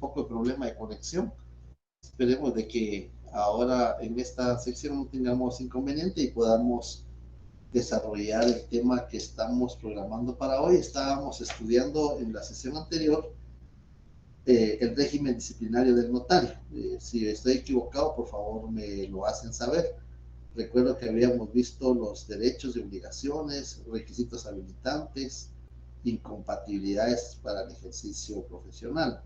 poco de problema de conexión. Esperemos de que ahora en esta sección no tengamos inconveniente y podamos desarrollar el tema que estamos programando para hoy. Estábamos estudiando en la sesión anterior el régimen disciplinario del notario. Si estoy equivocado, por favor me lo hacen saber. Recuerdo que habíamos visto los derechos y obligaciones, requisitos habilitantes, incompatibilidades para el ejercicio profesional.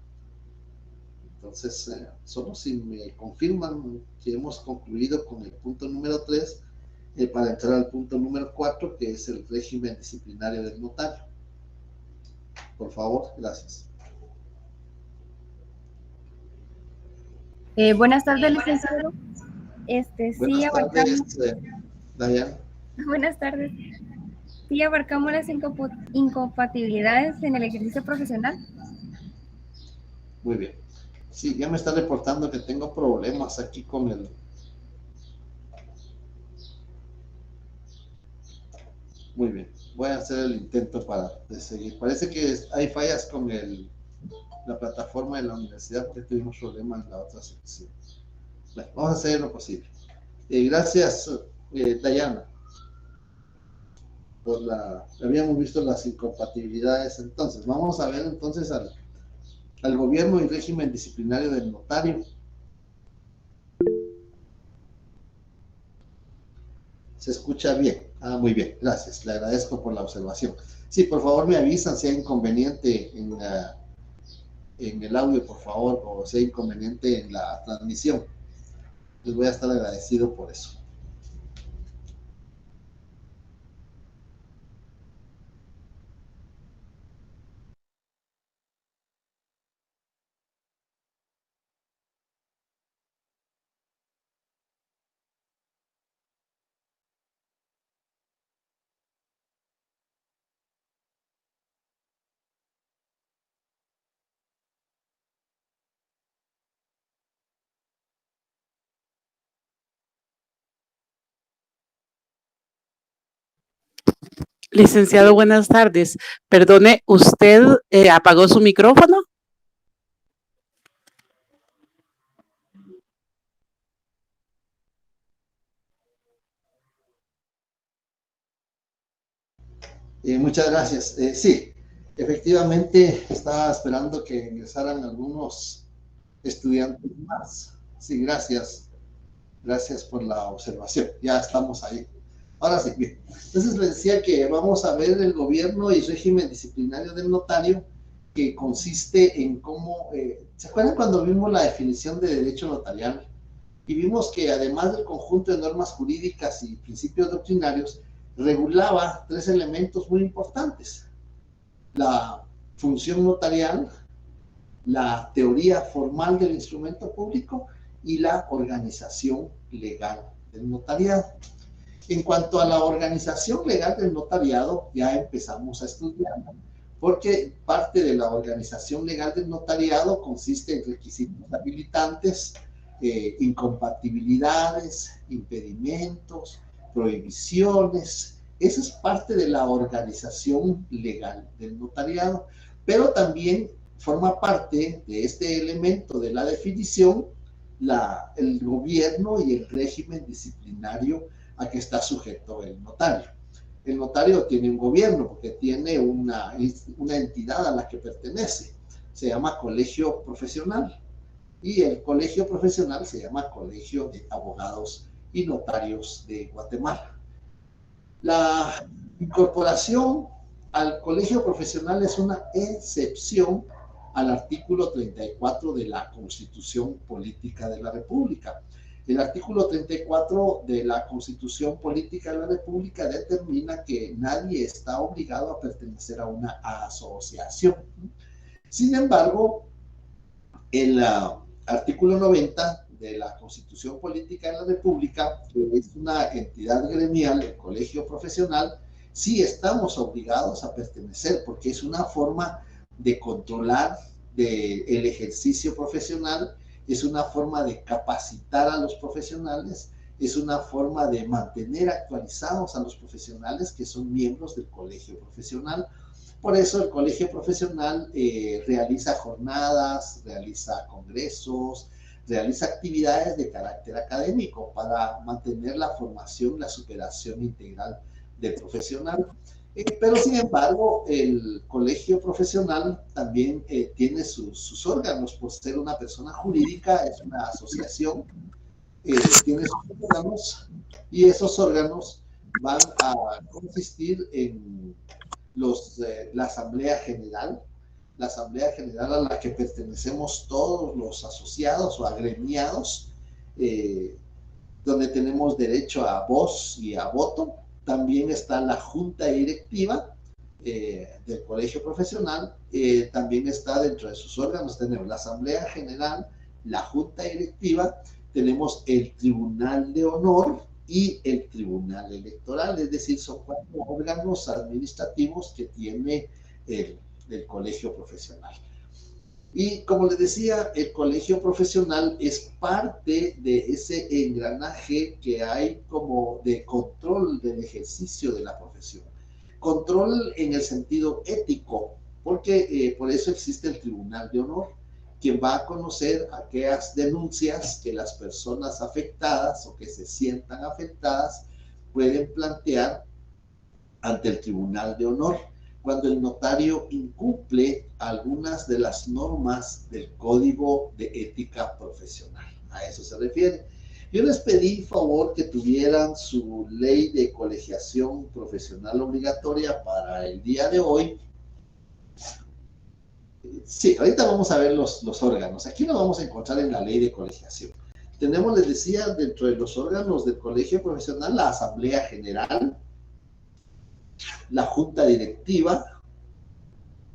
Entonces, solo si me confirman que hemos concluido con el punto número 3, para entrar al punto número 4, que es el régimen disciplinario del notario. Por favor, gracias. Buenas tardes, licenciado. Sí, abarcamos... Dayana. Buenas tardes. Sí, abarcamos las incompatibilidades en el ejercicio profesional. Muy bien. Sí, ya me está reportando que tengo problemas aquí con el... Muy bien. Voy a hacer el intento para seguir. Parece que hay fallas con la plataforma de la universidad porque tuvimos problemas en la otra sección. Bueno, vamos a hacer lo posible. Gracias, Dayana. Habíamos visto las incompatibilidades. Entonces, vamos a ver entonces al gobierno y régimen disciplinario del notario. ¿Se escucha bien? Muy bien, gracias. Le agradezco por la observación. Sí, por favor me avisan si hay inconveniente en el audio, por favor, o si hay inconveniente en la transmisión. Les voy a estar agradecido por eso. Licenciado, buenas tardes. Perdone, ¿usted apagó su micrófono? Muchas gracias. Sí, efectivamente estaba esperando que ingresaran algunos estudiantes más. Sí, gracias. Gracias por la observación. Ya estamos ahí. Ahora sí, bien. Entonces les decía que vamos a ver el gobierno y régimen disciplinario del notario, que consiste en cómo... ¿se acuerdan cuando vimos la definición de derecho notarial? Y vimos que además del conjunto de normas jurídicas y principios doctrinarios, regulaba 3 elementos muy importantes: la función notarial, la teoría formal del instrumento público y la organización legal del notariado. En cuanto a la organización legal del notariado, ya empezamos a estudiar, porque parte de la organización legal del notariado consiste en requisitos habilitantes, incompatibilidades, impedimentos, prohibiciones. Eso es parte de la organización legal del notariado, pero también forma parte de este elemento de la definición el gobierno y el régimen disciplinario a que está sujeto el notario. El notario tiene un gobierno porque tiene una entidad a la que pertenece. Se llama colegio profesional. Y el colegio profesional se llama Colegio de Abogados y Notarios de Guatemala. La incorporación al colegio profesional es una excepción al artículo 34 de la Constitución Política de la República. El artículo 34 de la Constitución Política de la República determina que nadie está obligado a pertenecer a una asociación. Sin embargo, el artículo 90 de la Constitución Política de la República, que es una entidad gremial, el colegio profesional, sí estamos obligados a pertenecer, porque es una forma de controlar el ejercicio profesional, es una forma de capacitar a los profesionales, es una forma de mantener actualizados a los profesionales que son miembros del colegio profesional. Por eso el colegio profesional realiza jornadas, realiza congresos, realiza actividades de carácter académico para mantener la formación, la superación integral del profesional. Pero sin embargo, el colegio profesional también tiene sus órganos, por ser una persona jurídica, es una asociación, tiene sus órganos, y esos órganos van a consistir en la Asamblea General a la que pertenecemos todos los asociados o agremiados, donde tenemos derecho a voz y a voto. También está la Junta Directiva del Colegio Profesional, también está dentro de sus órganos, tenemos la Asamblea General, la Junta Directiva, tenemos el Tribunal de Honor y el Tribunal Electoral, es decir, son 4 órganos administrativos que tiene el colegio profesional. Y como les decía, el colegio profesional es parte de ese engranaje que hay como de control del ejercicio de la profesión. Control en el sentido ético, porque por eso existe el Tribunal de Honor, quien va a conocer aquellas denuncias que las personas afectadas o que se sientan afectadas pueden plantear ante el Tribunal de Honor cuando el notario incumple algunas de las normas del Código de Ética Profesional. A eso se refiere. Yo les pedí favor que tuvieran su ley de colegiación profesional obligatoria para el día de hoy. Sí, ahorita vamos a ver los órganos. Aquí lo vamos a encontrar en la ley de colegiación. Tenemos, les decía, dentro de los órganos del colegio profesional, la Asamblea General, la Junta Directiva,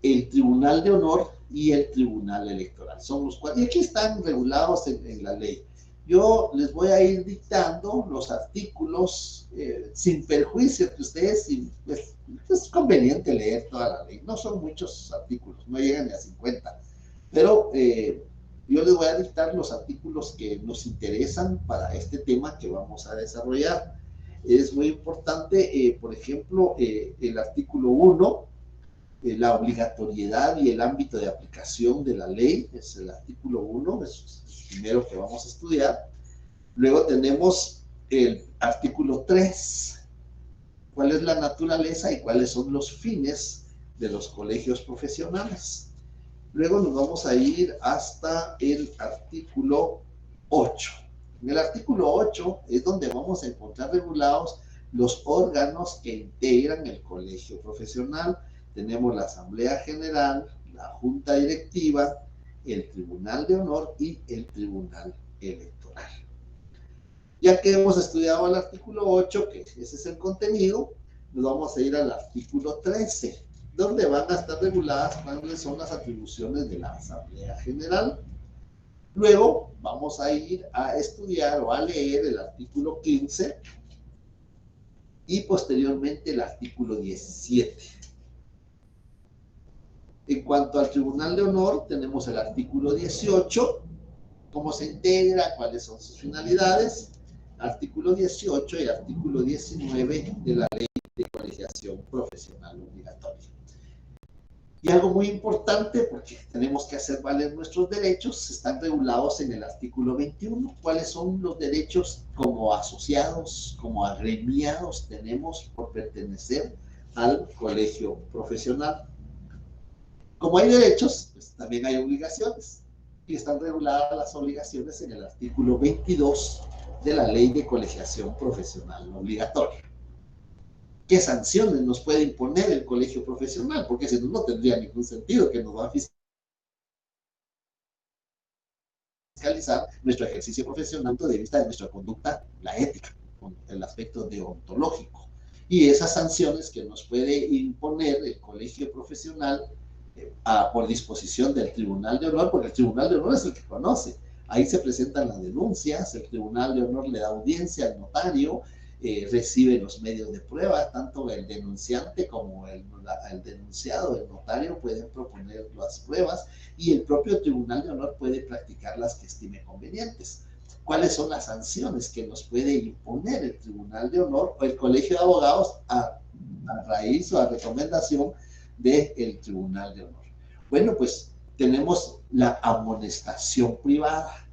el Tribunal de Honor y el Tribunal Electoral. Son los 4. Y aquí están regulados en la ley. Yo les voy a ir dictando los artículos sin perjuicio que ustedes, pues, es conveniente leer toda la ley. No son muchos artículos, no llegan ni a 50. Pero yo les voy a dictar los artículos que nos interesan para este tema que vamos a desarrollar. Es muy importante, por ejemplo, el artículo 1, la obligatoriedad y el ámbito de aplicación de la ley, es el artículo 1, es el primero que vamos a estudiar. Luego tenemos el artículo 3, cuál es la naturaleza y cuáles son los fines de los colegios profesionales. Luego nos vamos a ir hasta el artículo 8. En el artículo 8 es donde vamos a encontrar regulados los órganos que integran el colegio profesional. Tenemos la Asamblea General, la Junta Directiva, el Tribunal de Honor y el Tribunal Electoral. Ya que hemos estudiado el artículo 8, que ese es el contenido, nos vamos a ir al artículo 13, donde van a estar reguladas cuáles son las atribuciones de la Asamblea General. Luego vamos a ir a estudiar o a leer el artículo 15 y posteriormente el artículo 17. En cuanto al Tribunal de Honor, tenemos el artículo 18, cómo se integra, cuáles son sus finalidades, artículo 18 y artículo 19 de la Ley de Colegiación Profesional Obligatoria. Y algo muy importante, porque tenemos que hacer valer nuestros derechos, están regulados en el artículo 21. ¿Cuáles son los derechos como asociados, como agremiados tenemos por pertenecer al colegio profesional? Como hay derechos, pues también hay obligaciones. Y están reguladas las obligaciones en el artículo 22 de la Ley de Colegiación Profesional Obligatoria. ¿Qué sanciones nos puede imponer el colegio profesional? Porque si no, no tendría ningún sentido que nos va a fiscalizar nuestro ejercicio profesional desde el punto de vista de nuestra conducta, la ética, el aspecto deontológico. Y esas sanciones que nos puede imponer el colegio profesional por disposición del Tribunal de Honor, porque el Tribunal de Honor es el que conoce. Ahí se presentan las denuncias, el Tribunal de Honor le da audiencia al notario, recibe los medios de prueba, tanto el denunciante como el denunciado, el notario pueden proponer las pruebas y el propio Tribunal de Honor puede practicar las que estime convenientes. ¿Cuáles son las sanciones que nos puede imponer el Tribunal de Honor o el Colegio de Abogados a raíz o a recomendación del Tribunal de Honor. Bueno, pues tenemos la amonestación privada.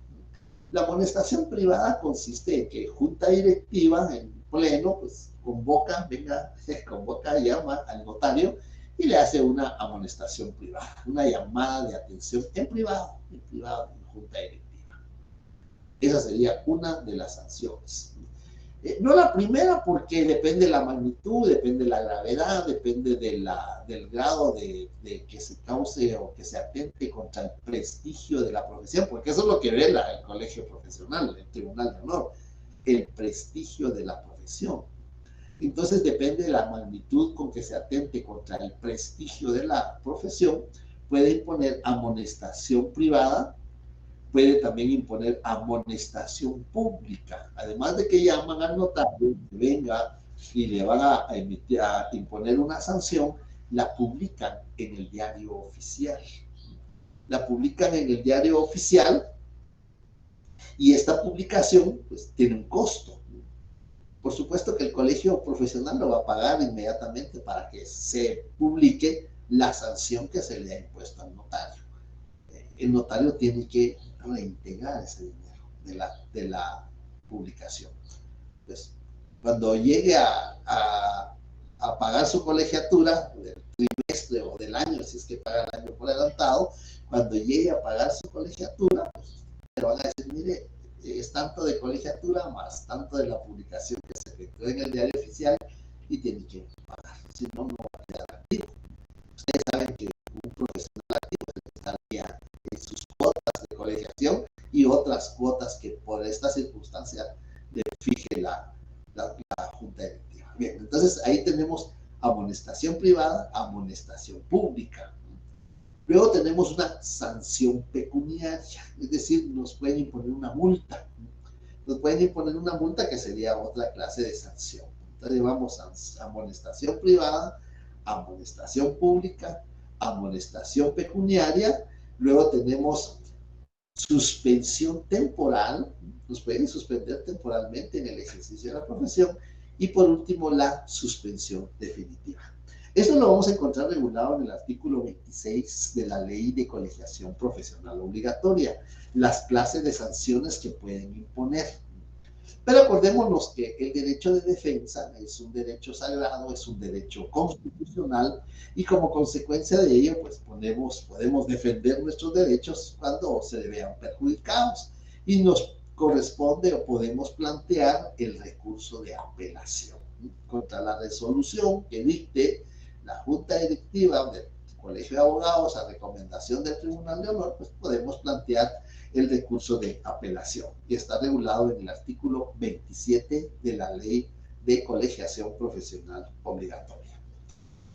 La amonestación privada consiste en que junta directiva en pleno, pues convoca, llama al notario y le hace una amonestación privada, una llamada de atención en privado, en junta directiva. Esa sería una de las sanciones. No la primera, porque depende de la magnitud, depende de la gravedad, depende del grado de que se cause o que se atente contra el prestigio de la profesión, porque eso es lo que ve el colegio profesional, el Tribunal de Honor, el prestigio de la profesión. Entonces depende de la magnitud con que se atente contra el prestigio de la profesión, puede imponer amonestación privada, puede también imponer amonestación pública. Además de que llaman al notario, que venga y le van a imponer una sanción, la publican en el diario oficial. La publican en el diario oficial y esta publicación pues tiene un costo. Por supuesto que el colegio profesional lo va a pagar inmediatamente para que se publique la sanción que se le ha impuesto al notario. El notario tiene que reintegrar ese dinero de la publicación. Pues, cuando llegue a pagar su colegiatura del trimestre o del año, si es que paga el año por adelantado, cuando llegue a pagar su colegiatura, pues, le van a decir, mire, es tanto de colegiatura más tanto de la publicación que se efectuó en el diario oficial y tiene que pagar, si no, no va a quedar activo. Ustedes saben que un profesional activo estaría en sus cuotas de colegiación y otras cuotas que por esta circunstancia le fije la junta directiva. Bien, entonces ahí tenemos amonestación privada, amonestación pública. Luego tenemos una sanción pecuniaria, es decir, nos pueden imponer una multa. Nos pueden imponer una multa que sería otra clase de sanción. Entonces llevamos amonestación privada, amonestación pública, amonestación pecuniaria. Luego tenemos suspensión temporal, nos pueden suspender temporalmente en el ejercicio de la profesión. Y por último, la suspensión definitiva. Esto lo vamos a encontrar regulado en el artículo 26 de la Ley de Colegiación Profesional Obligatoria, las clases de sanciones que pueden imponer. Pero acordémonos que el derecho de defensa es un derecho sagrado, es un derecho constitucional y como consecuencia de ello, pues podemos defender nuestros derechos cuando se le vean perjudicados y nos corresponde o podemos plantear el recurso de apelación contra la resolución que dicte la Junta Directiva del Colegio de Abogados a recomendación del Tribunal de Honor, pues podemos plantear el recurso de apelación y está regulado en el artículo 27 de la Ley de Colegiación Profesional Obligatoria.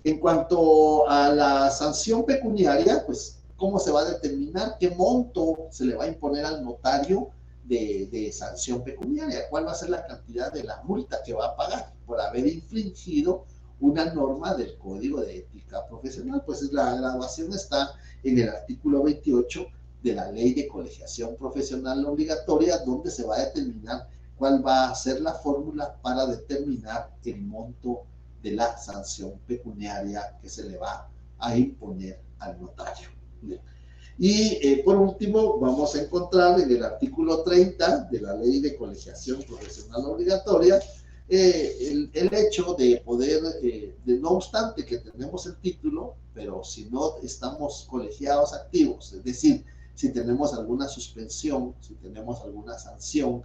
En cuanto a la sanción pecuniaria, pues cómo se va a determinar, qué monto se le va a imponer al notario de sanción pecuniaria, cuál va a ser la cantidad de la multa que va a pagar por haber infringido una norma del Código de Ética Profesional. Pues la graduación está en el artículo 28 de la Ley de Colegiación Profesional Obligatoria, donde se va a determinar cuál va a ser la fórmula para determinar el monto de la sanción pecuniaria que se le va a imponer al notario. Bien. Y por último, vamos a encontrar en el artículo 30 de la Ley de Colegiación Profesional Obligatoria el hecho de poder, no obstante que tenemos el título, pero si no estamos colegiados activos, es decir, si tenemos alguna suspensión, si tenemos alguna sanción,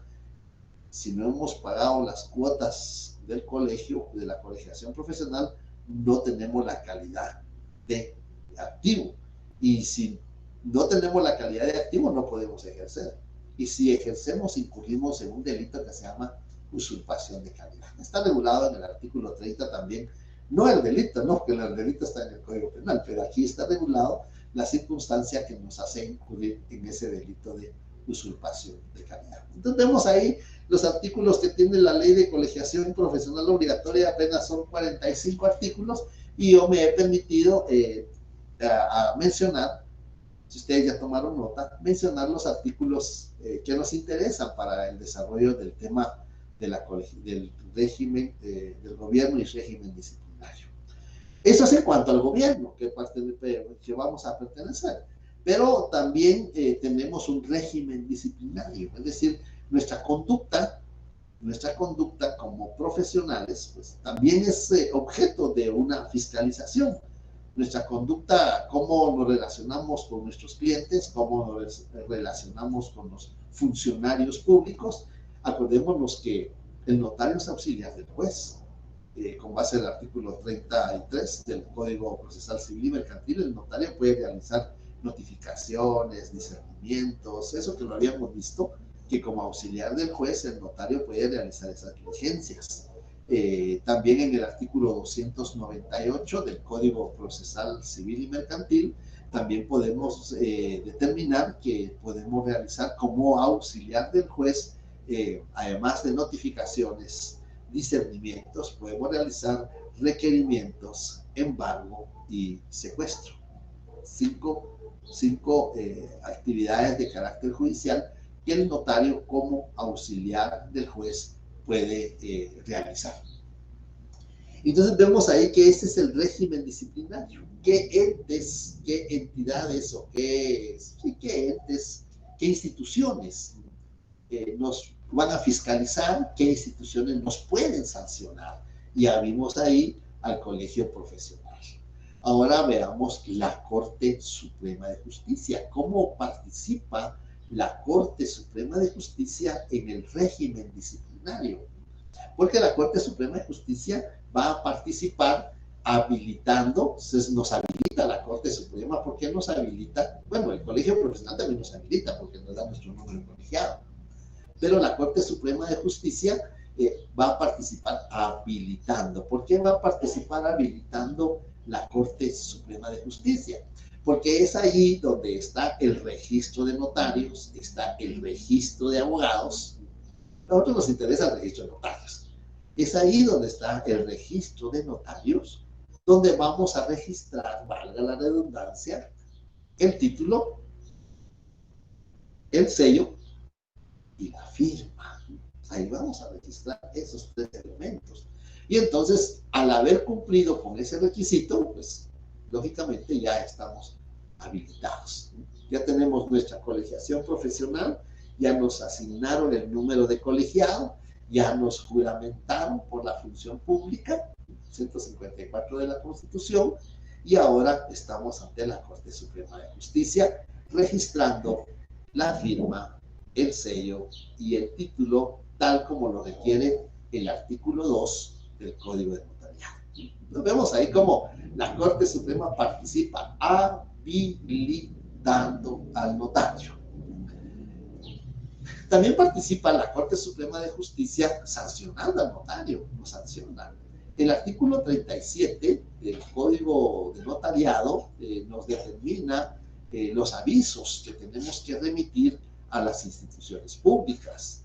si no hemos pagado las cuotas del colegio, de la colegiación profesional, no tenemos la calidad de activo. Y si no tenemos la calidad de activo, no podemos ejercer. Y si ejercemos, incurrimos en un delito que se llama usurpación de calidad. Está regulado en el artículo 30 también, no el delito, no, porque el delito está en el Código Penal, pero aquí está regulado la circunstancia que nos hace incurrir en ese delito de usurpación de calidad. Entonces vemos ahí los artículos que tiene la Ley de Colegiación Profesional Obligatoria, apenas son 45 artículos, y yo me he permitido a mencionar, si ustedes ya tomaron nota, mencionar los artículos que nos interesan para el desarrollo del tema de del régimen, del gobierno y régimen disciplinario. Eso es en cuanto al gobierno que vamos a pertenecer. Pero también tenemos un régimen disciplinario, es decir, nuestra conducta como profesionales, pues también es objeto de una fiscalización. Nuestra conducta, cómo nos relacionamos con nuestros clientes, cómo nos relacionamos con los funcionarios públicos. Acordémonos que el notario es auxiliar del juez. Con base en el artículo 33 del Código Procesal Civil y Mercantil, el notario puede realizar notificaciones, discernimientos, eso que lo habíamos visto, que como auxiliar del juez el notario puede realizar esas diligencias. También en el artículo 298 del Código Procesal Civil y Mercantil, también podemos determinar que podemos realizar como auxiliar del juez, además de notificaciones, discernimientos, podemos realizar requerimientos, embargo y secuestro. Cinco actividades de carácter judicial que el notario como auxiliar del juez puede realizar. Entonces vemos ahí que este es el régimen disciplinario. ¿Qué entes, qué entidades o qué entes, qué instituciones nos van a fiscalizar, qué instituciones nos pueden sancionar? Ya vimos ahí al Colegio Profesional. Ahora veamos la Corte Suprema de Justicia. ¿Cómo participa la Corte Suprema de Justicia en el régimen disciplinario? Porque la Corte Suprema de Justicia va a participar habilitando, nos habilita la Corte Suprema. ¿Por qué nos habilita? Bueno, el Colegio Profesional también nos habilita porque nos da nuestro número colegiado. Pero la Corte Suprema de Justicia va a participar habilitando. ¿Por qué va a participar habilitando la Corte Suprema de Justicia? Porque es ahí donde está el registro de notarios, está el registro de abogados. A nosotros nos interesa el registro de notarios. Es ahí donde está el registro de notarios, donde vamos a registrar, valga la redundancia, el título, el sello y la firma. Ahí vamos a registrar esos tres elementos. Y entonces, al haber cumplido con ese requisito, pues lógicamente ya estamos habilitados. Ya tenemos nuestra colegiación profesional, ya nos asignaron el número de colegiado, ya nos juramentaron por la función pública, 154 de la Constitución, y ahora estamos ante la Corte Suprema de Justicia registrando la firma, el sello y el título, tal como lo requiere el artículo 2 del Código de Notariado. Nos vemos ahí como la Corte Suprema participa habilitando al notario. También participa la Corte Suprema de Justicia sancionando al notario, lo sanciona. El artículo 37 del Código de Notariado nos determina los avisos que tenemos que remitir a las instituciones públicas.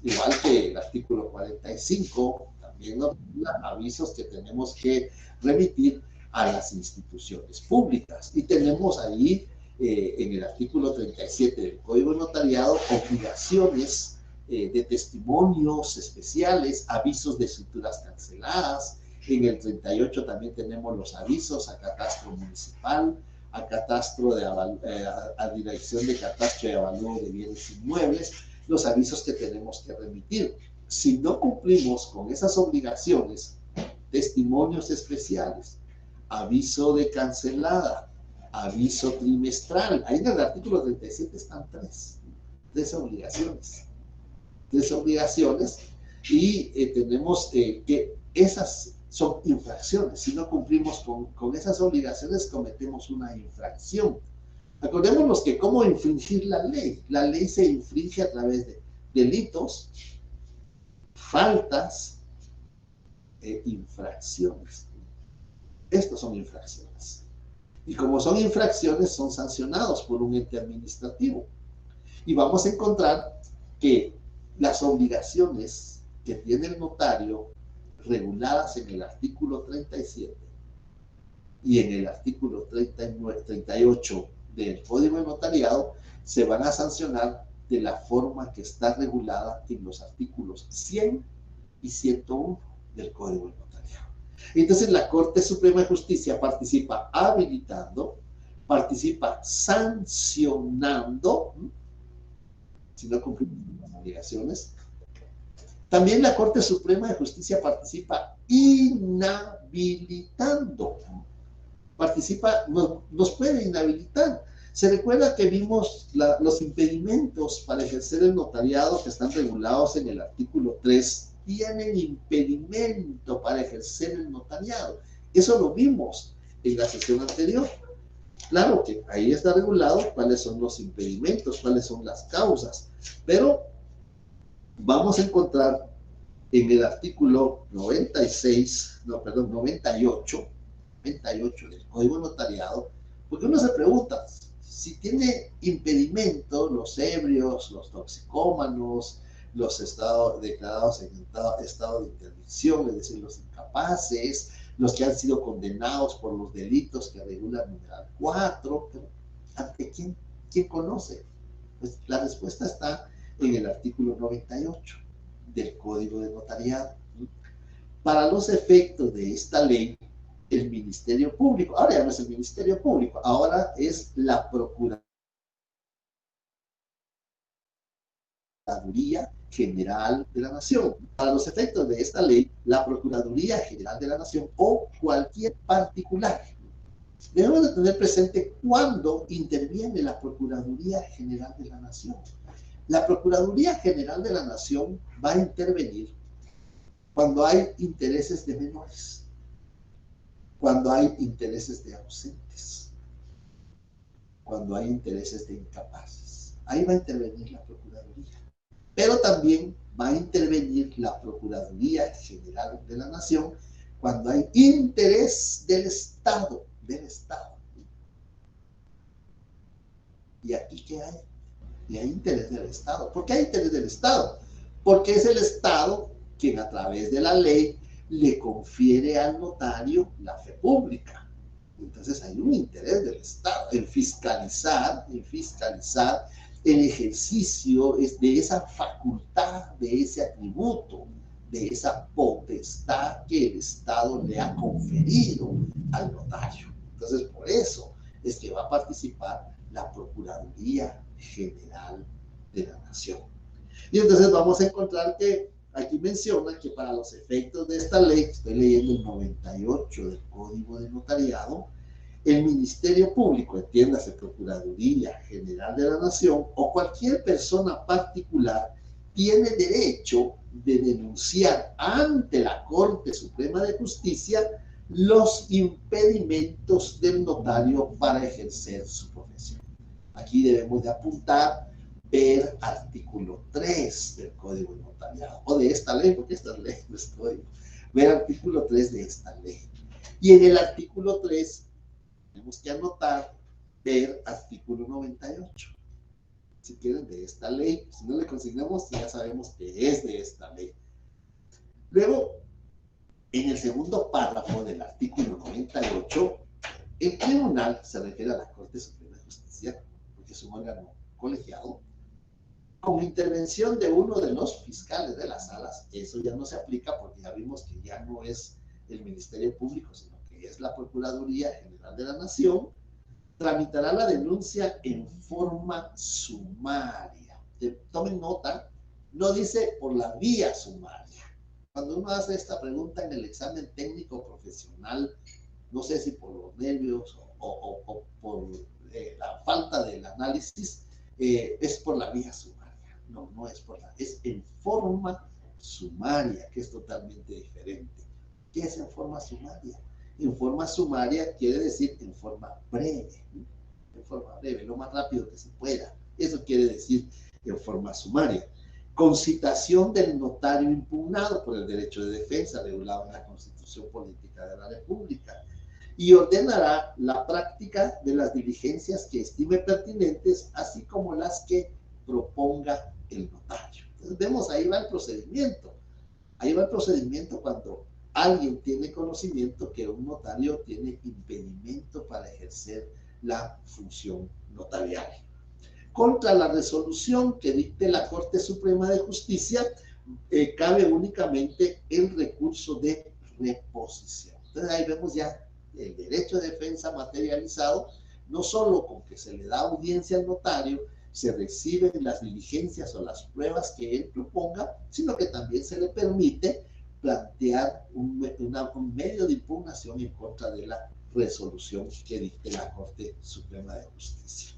Igual que el artículo 45 también nos da avisos que tenemos que remitir a las instituciones públicas. Y tenemos ahí en el artículo 37 del Código de Notariado obligaciones de testimonios especiales, avisos de escrituras canceladas. En el 38 también tenemos los avisos a catastro municipal, a catastro a dirección de catastro y avalúo de bienes inmuebles, los avisos que tenemos que remitir. Si no cumplimos con esas obligaciones, testimonios especiales, aviso de cancelada, aviso trimestral, ahí en el artículo 37 están tres obligaciones, y tenemos que esas son infracciones. Si no cumplimos con esas obligaciones, cometemos una infracción. Acordémonos que cómo infringir la ley. La ley se infringe a través de delitos, faltas e infracciones. Estas son infracciones. Y como son infracciones, son sancionados por un ente administrativo. Y vamos a encontrar que las obligaciones que tiene el notario reguladas en el artículo 37 y en el artículo 38 del Código de Notariado se van a sancionar de la forma que está regulada en los artículos 100 y 101 del Código de Notariado. Entonces la Corte Suprema de Justicia participa habilitando, participa sancionando, si no cumplimos las obligaciones. También la Corte Suprema de Justicia participa inhabilitando, nos puede inhabilitar. Se recuerda que vimos los impedimentos para ejercer el notariado que están regulados en el artículo 3. Tienen impedimento para ejercer el notariado. Eso lo vimos en la sesión anterior. Claro que ahí está regulado cuáles son los impedimentos, cuáles son las causas, pero vamos a encontrar en el artículo 98 del Código Notariado, porque uno se pregunta, si tiene impedimento los ebrios, los toxicómanos, los declarados en estado de interdicción, es decir, los incapaces, los que han sido condenados por los delitos que regula el numeral 4, pero ¿ante quién conoce? Pues la respuesta está en el artículo 98 del Código de Notariado. Para los efectos de esta ley, el Ministerio Público, ahora ya no es el Ministerio Público, ahora es la Procuraduría General de la Nación. Para los efectos de esta ley, la Procuraduría General de la Nación o cualquier particular. Debemos de tener presente cuándo interviene la Procuraduría General de la Nación. La Procuraduría General de la Nación va a intervenir cuando hay intereses de menores, cuando hay intereses de ausentes, cuando hay intereses de incapaces. Ahí va a intervenir la Procuraduría. Pero también va a intervenir la Procuraduría General de la Nación cuando hay interés del Estado, ¿Y aquí qué hay? Y hay interés del Estado. ¿Por qué hay interés del Estado? Porque es el Estado quien a través de la ley le confiere al notario la fe pública. Entonces hay un interés del Estado en fiscalizar el ejercicio de esa facultad, de ese atributo, de esa potestad que el Estado le ha conferido al notario. Entonces, por eso es que va a participar la Procuraduría General de la Nación. Y entonces vamos a encontrar que aquí menciona que para los efectos de esta ley, estoy leyendo el 98 del Código de Notariado, el Ministerio Público, entiéndase Procuraduría General de la Nación, o cualquier persona particular, tiene derecho de denunciar ante la Corte Suprema de Justicia los impedimentos del notario para ejercer su profesión. Aquí debemos de apuntar, ver artículo 3 del Código de Notariado, o de esta ley, porque esta ley no es código, ver artículo 3 de esta ley. Y en el artículo 3 tenemos que anotar, ver artículo 98. Si quieren, de esta ley. Si no le consignamos, ya sabemos que es de esta ley. Luego, en el segundo párrafo del artículo 98, el tribunal se refiere a la Corte Suprema de Justicia, porque es un órgano colegiado, con intervención de uno de los fiscales de las salas. Eso ya no se aplica porque ya vimos que ya no es el Ministerio Público, sino que es la Procuraduría General de la Nación. Tramitará la denuncia en forma sumaria. Tomen nota, no dice por la vía sumaria. Cuando uno hace esta pregunta en el examen técnico profesional, no sé si por los nervios o por la falta del análisis, es por la vía sumaria. No es por la, es en forma sumaria, que es totalmente diferente. ¿Qué es en forma sumaria? En forma sumaria quiere decir en forma breve, lo más rápido que se pueda. Eso quiere decir en forma sumaria. Con citación del notario impugnado por el derecho de defensa regulado en la Constitución Política de la República, y ordenará la práctica de las diligencias que estime pertinentes, así como las que proponga el notario. Entonces vemos, ahí va el procedimiento. Ahí va el procedimiento cuando alguien tiene conocimiento que un notario tiene impedimento para ejercer la función notarial. Contra la resolución que dicte la Corte Suprema de Justicia, cabe únicamente el recurso de reposición. Entonces ahí vemos ya el derecho de defensa materializado, no solo con que se le da audiencia al notario, se reciben las diligencias o las pruebas que él proponga, sino que también se le permite plantear un medio de impugnación en contra de la resolución que dicte la Corte Suprema de Justicia.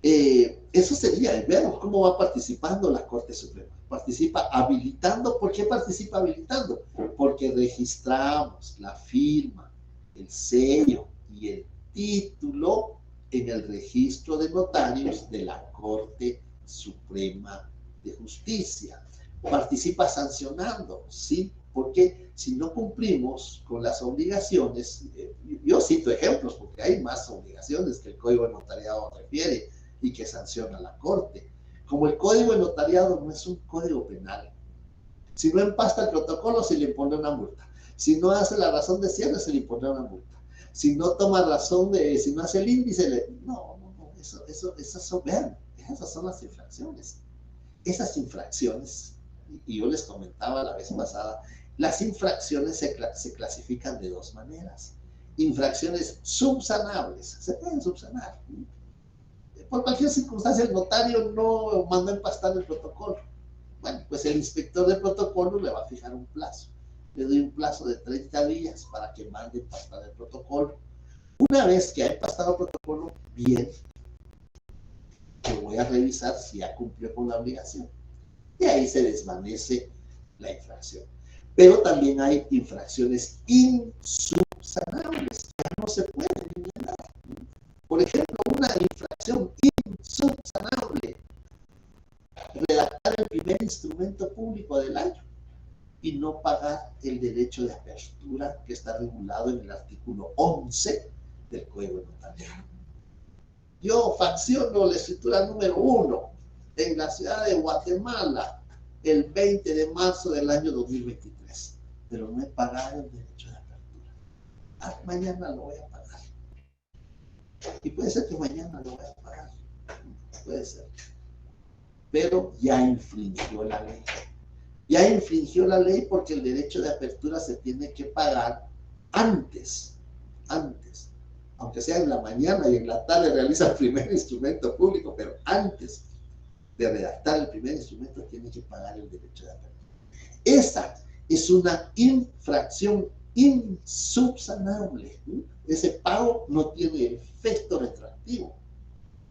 Eso sería, veamos cómo va participando la Corte Suprema. Participa habilitando. ¿Por qué participa habilitando? Porque registramos la firma, el sello y el título en el registro de notarios de la Corte Suprema de Justicia. Participa sancionando, ¿sí? Porque si no cumplimos con las obligaciones, yo cito ejemplos porque hay más obligaciones que el Código de Notariado refiere y que sanciona la Corte. Como el Código de Notariado no es un código penal, si no empasta el protocolo se le impone una multa, si no hace la razón de cierre se le impone una multa, si no toma razón de, si no hace el índice, esas son las infracciones. Esas infracciones, y yo les comentaba la vez pasada, las infracciones se clasifican de dos maneras. Infracciones subsanables, se pueden subsanar. Por cualquier circunstancia el notario no mandó empastar el protocolo. Bueno, pues el inspector de protocolo le va a fijar un plazo. Le doy un plazo de 30 días para que mande empastar el protocolo. Una vez que ha empastado el protocolo, bien, yo voy a revisar si ya cumplió con la obligación. Y ahí se desvanece la infracción. Pero también hay infracciones insubsanables, que no se pueden eliminar. Por ejemplo, una infracción insubsanable: redactar el primer instrumento público del año y no pagar el derecho de apertura que está regulado en el artículo 11 del Código de Notariado. Yo facciono la escritura número 1 en la ciudad de Guatemala el 20 de marzo del año 2023, pero no he pagado el derecho de apertura. Mañana lo voy a pagar. Y puede ser que mañana lo voy a pagar. Puede ser. Pero ya infringió la ley. Ya infringió la ley porque el derecho de apertura se tiene que pagar antes. Aunque sea en la mañana y en la tarde realiza el primer instrumento público, pero antes de redactar el primer instrumento tiene que pagar el derecho de apertura. Esa es una infracción insubsanable. Ese pago no tiene efecto retroactivo.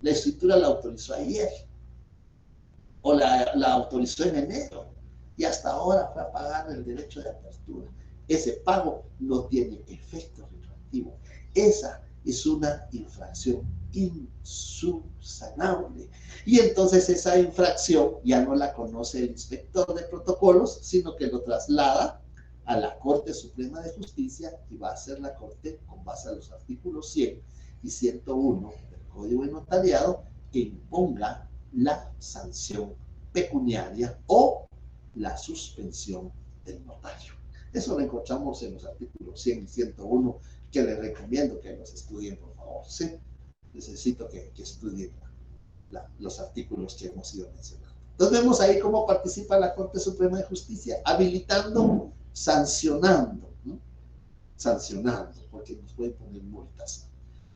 La escritura la autorizó ayer o la autorizó en enero y hasta ahora fue a pagar el derecho de apertura. Ese pago no tiene efecto retroactivo. Esa es una infracción insubsanable. Y entonces esa infracción ya no la conoce el inspector de protocolos, sino que lo traslada a la Corte Suprema de Justicia y va a ser la Corte, con base a los artículos 100 y 101 del Código de Notariado, que imponga la sanción pecuniaria o la suspensión del notario. Eso lo encontramos en los artículos 100 y 101, que les recomiendo que los estudien, por favor. ¿Sí? Necesito que estudien los artículos que hemos ido mencionando. Entonces vemos ahí cómo participa la Corte Suprema de Justicia, habilitando, sancionando, ¿no? Sancionando, porque nos pueden poner multas.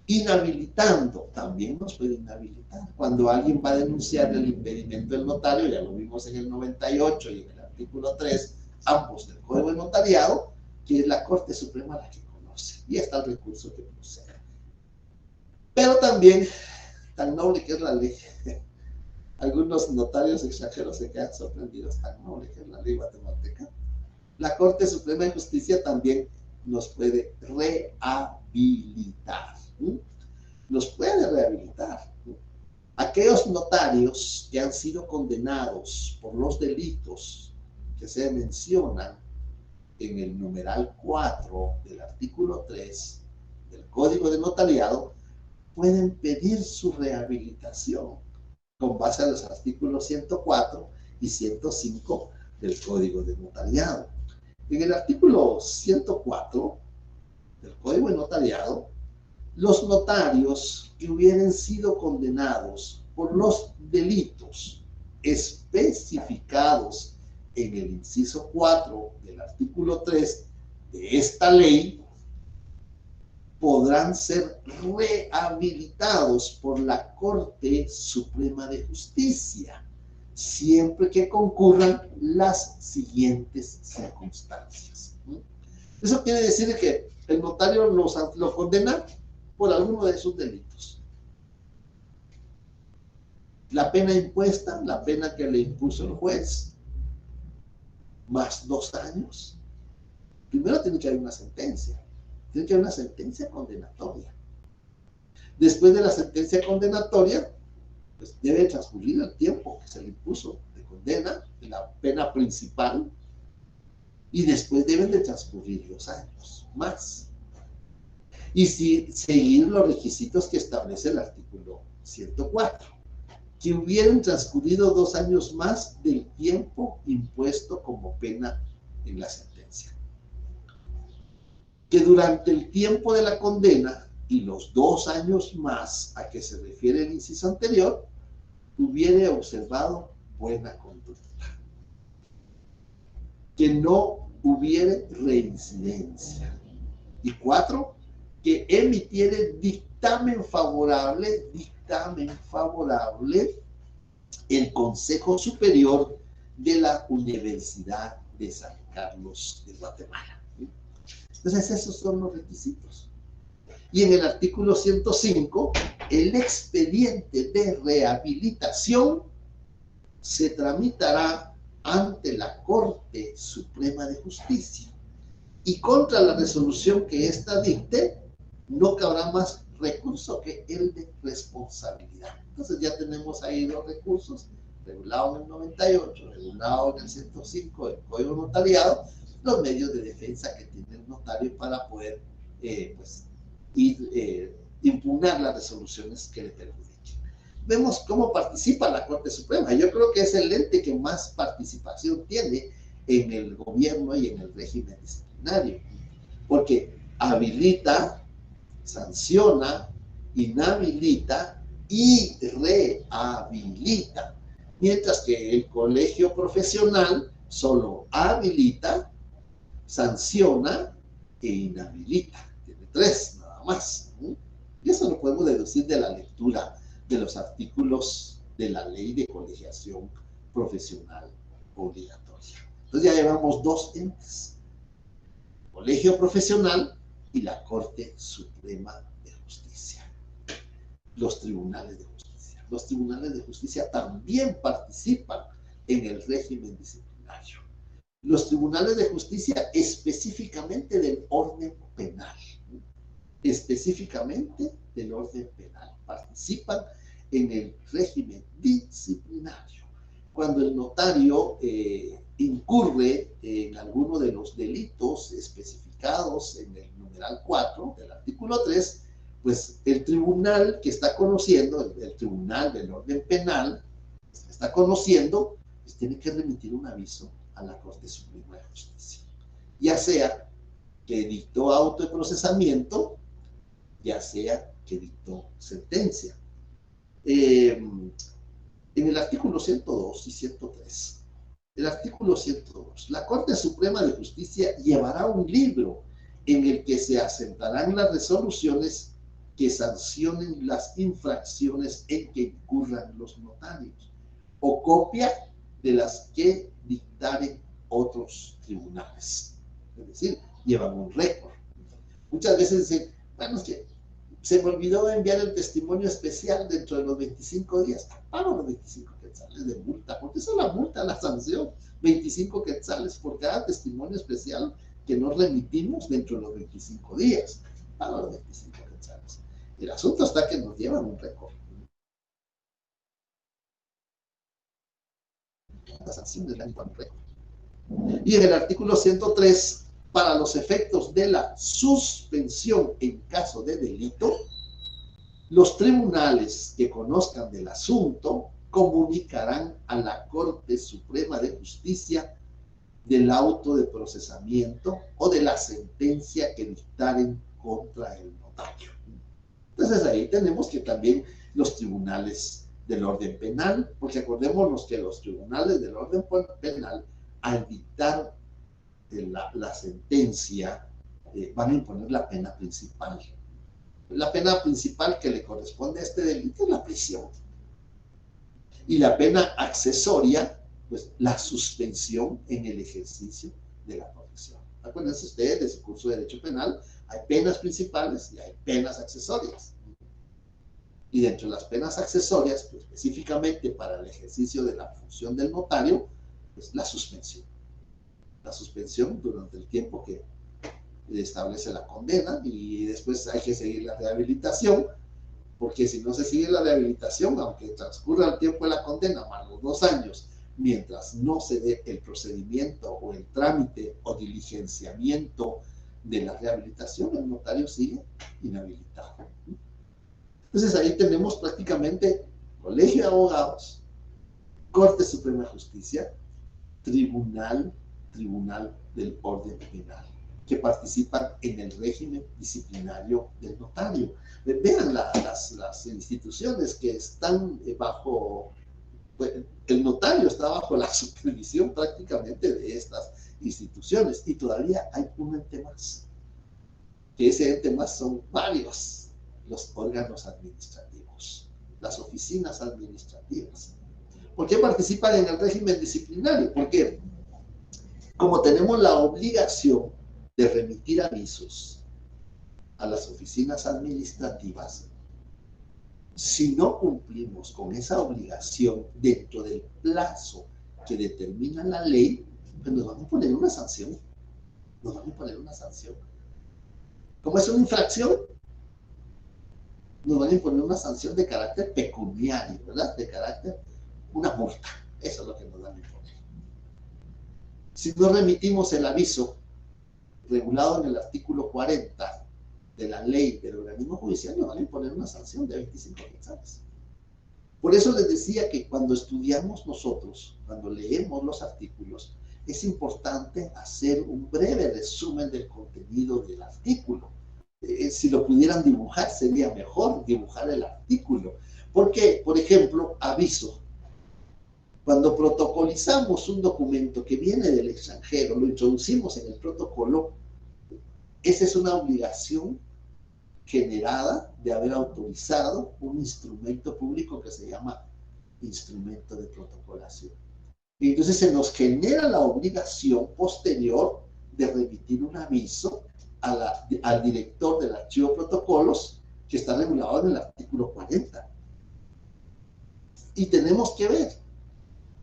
Inhabilitando, también nos puede inhabilitar. Cuando alguien va a denunciar el impedimento del notario, ya lo vimos en el 98 y en el artículo 3, ambos del Código de Notariado, que es la Corte Suprema la que conoce, y está el recurso que procede. Pero también, tan noble que es la ley, algunos notarios extranjeros se quedan sorprendidos, tan noble que es la ley guatemalteca. La Corte Suprema de Justicia también nos puede rehabilitar. Nos puede rehabilitar. Aquellos notarios que han sido condenados por los delitos que se mencionan en el numeral 4 del artículo 3 del Código de Notariado pueden pedir su rehabilitación con base a los artículos 104 y 105 del Código de Notariado. En el artículo 104 del Código de Notariado, los notarios que hubieran sido condenados por los delitos especificados en el inciso 4 del artículo 3 de esta ley podrán ser rehabilitados por la Corte Suprema de Justicia, siempre que concurran las siguientes circunstancias. Eso quiere decir que el notario lo condena por alguno de sus delitos. La pena impuesta, la pena que le impuso el juez, más 2 años. Primero tiene que haber una sentencia. Tiene que haber una sentencia condenatoria. Después de la sentencia condenatoria, pues debe transcurrir el tiempo que se le impuso de condena, de la pena principal, y después deben de transcurrir 2 años más. Y seguir los requisitos que establece el artículo 104, que hubieran transcurrido 2 años más del tiempo impuesto como pena en la sentencia. Que durante el tiempo de la condena y los 2 años más a que se refiere el inciso anterior, hubiera observado buena conducta. Que no hubiere reincidencia. Y 4, que emitiere dictamen favorable el Consejo Superior de la Universidad de San Carlos de Guatemala. Entonces, esos son los requisitos. Y en el artículo 105, el expediente de rehabilitación se tramitará ante la Corte Suprema de Justicia, y contra la resolución que ésta dicte, no cabrá más recurso que el de responsabilidad. Entonces ya tenemos ahí 2 recursos, regulado en el 98, regulado en el 105 del Código Notariado, los medios de defensa que tiene el notario para poder impugnar las resoluciones que le perjudiquen. Vemos cómo participa la Corte Suprema. Yo creo que es el ente que más participación tiene en el gobierno y en el régimen disciplinario, porque habilita, sanciona, inhabilita y rehabilita, mientras que el colegio profesional solo habilita, sanciona e inhabilita. Tiene 3 nada más. Y eso lo podemos deducir de la lectura de los artículos de la Ley de Colegiación Profesional Obligatoria. Entonces ya llevamos 2 entes: Colegio Profesional y la Corte Suprema de Justicia. Los tribunales de justicia. Los tribunales de justicia también participan en el régimen disciplinario. Los tribunales de justicia específicamente del orden penal. Específicamente del orden penal. Participan en el régimen disciplinario. Cuando el notario incurre en alguno de los delitos especificados en el numeral 4 del artículo 3, pues el tribunal que está conociendo, el tribunal del orden penal, que está conociendo, pues tiene que remitir un aviso a la Corte Suprema de Justicia. Ya sea que dictó auto de procesamiento, ya sea que dictó sentencia. En el artículo 102 y 103, el artículo 102, la Corte Suprema de Justicia llevará un libro en el que se asentarán las resoluciones que sancionen las infracciones en que incurran los notarios, o copia de las que dictaren otros tribunales. Es decir, llevan un récord. Muchas veces dicen, bueno, es que se me olvidó enviar el testimonio especial dentro de los 25 días. Pago los 25 quetzales de multa, porque eso es la multa, la sanción. 25 quetzales por cada testimonio especial que no remitimos dentro de los 25 días. Pago los 25 quetzales. El asunto está que nos llevan un récord. Las sanciones dan un récord. Y en el artículo 103, para los efectos de la suspensión en caso de delito, los tribunales que conozcan del asunto comunicarán a la Corte Suprema de Justicia del auto de procesamiento o de la sentencia que dictaren contra el notario. Entonces ahí tenemos que también los tribunales del orden penal, porque acordémonos que los tribunales del orden penal, al dictar la sentencia, van a imponer la pena principal. La pena principal que le corresponde a este delito es la prisión. Y la pena accesoria, pues la suspensión en el ejercicio de la profesión. Acuérdense ustedes de su curso de Derecho Penal, hay penas principales y hay penas accesorias. Y dentro de las penas accesorias, pues, específicamente para el ejercicio de la función del notario, pues la suspensión. La suspensión durante el tiempo que establece la condena, y después hay que seguir la rehabilitación, porque si no se sigue la rehabilitación, aunque transcurra el tiempo de la condena, más los 2 años, mientras no se dé el procedimiento o el trámite o diligenciamiento de la rehabilitación, el notario sigue inhabilitado. Entonces ahí tenemos prácticamente Colegio de Abogados, Corte Suprema de Justicia, Tribunal del Orden Penal, que participan en el régimen disciplinario del notario. Vean las instituciones que están bajo, pues, el notario está bajo la supervisión prácticamente de estas instituciones, y todavía hay un ente más, que ese ente más son varios, los órganos administrativos, las oficinas administrativas. ¿Por qué participan en el régimen disciplinario? Porque como tenemos la obligación de remitir avisos a las oficinas administrativas, si no cumplimos con esa obligación dentro del plazo que determina la ley, pues nos van a poner una sanción. Nos van a poner una sanción. Como es una infracción, nos van a imponer una sanción de carácter pecuniario, ¿verdad? De carácter, una multa. Eso es lo que nos van a imponer. Si no remitimos el aviso regulado en el artículo 40 de la ley del organismo judicial, nos van a imponer una sanción de 25 quetzales. Por eso les decía que cuando estudiamos nosotros, cuando leemos los artículos, es importante hacer un breve resumen del contenido del artículo. Si lo pudieran dibujar, sería mejor dibujar el artículo. Porque, por ejemplo, aviso. Cuando protocolizamos un documento que viene del extranjero, lo introducimos en el protocolo, esa es una obligación generada de haber autorizado un instrumento público que se llama instrumento de protocolación. Y entonces se nos genera la obligación posterior de remitir un aviso al director del archivo de protocolos, que está regulado en el artículo 40. Y tenemos que ver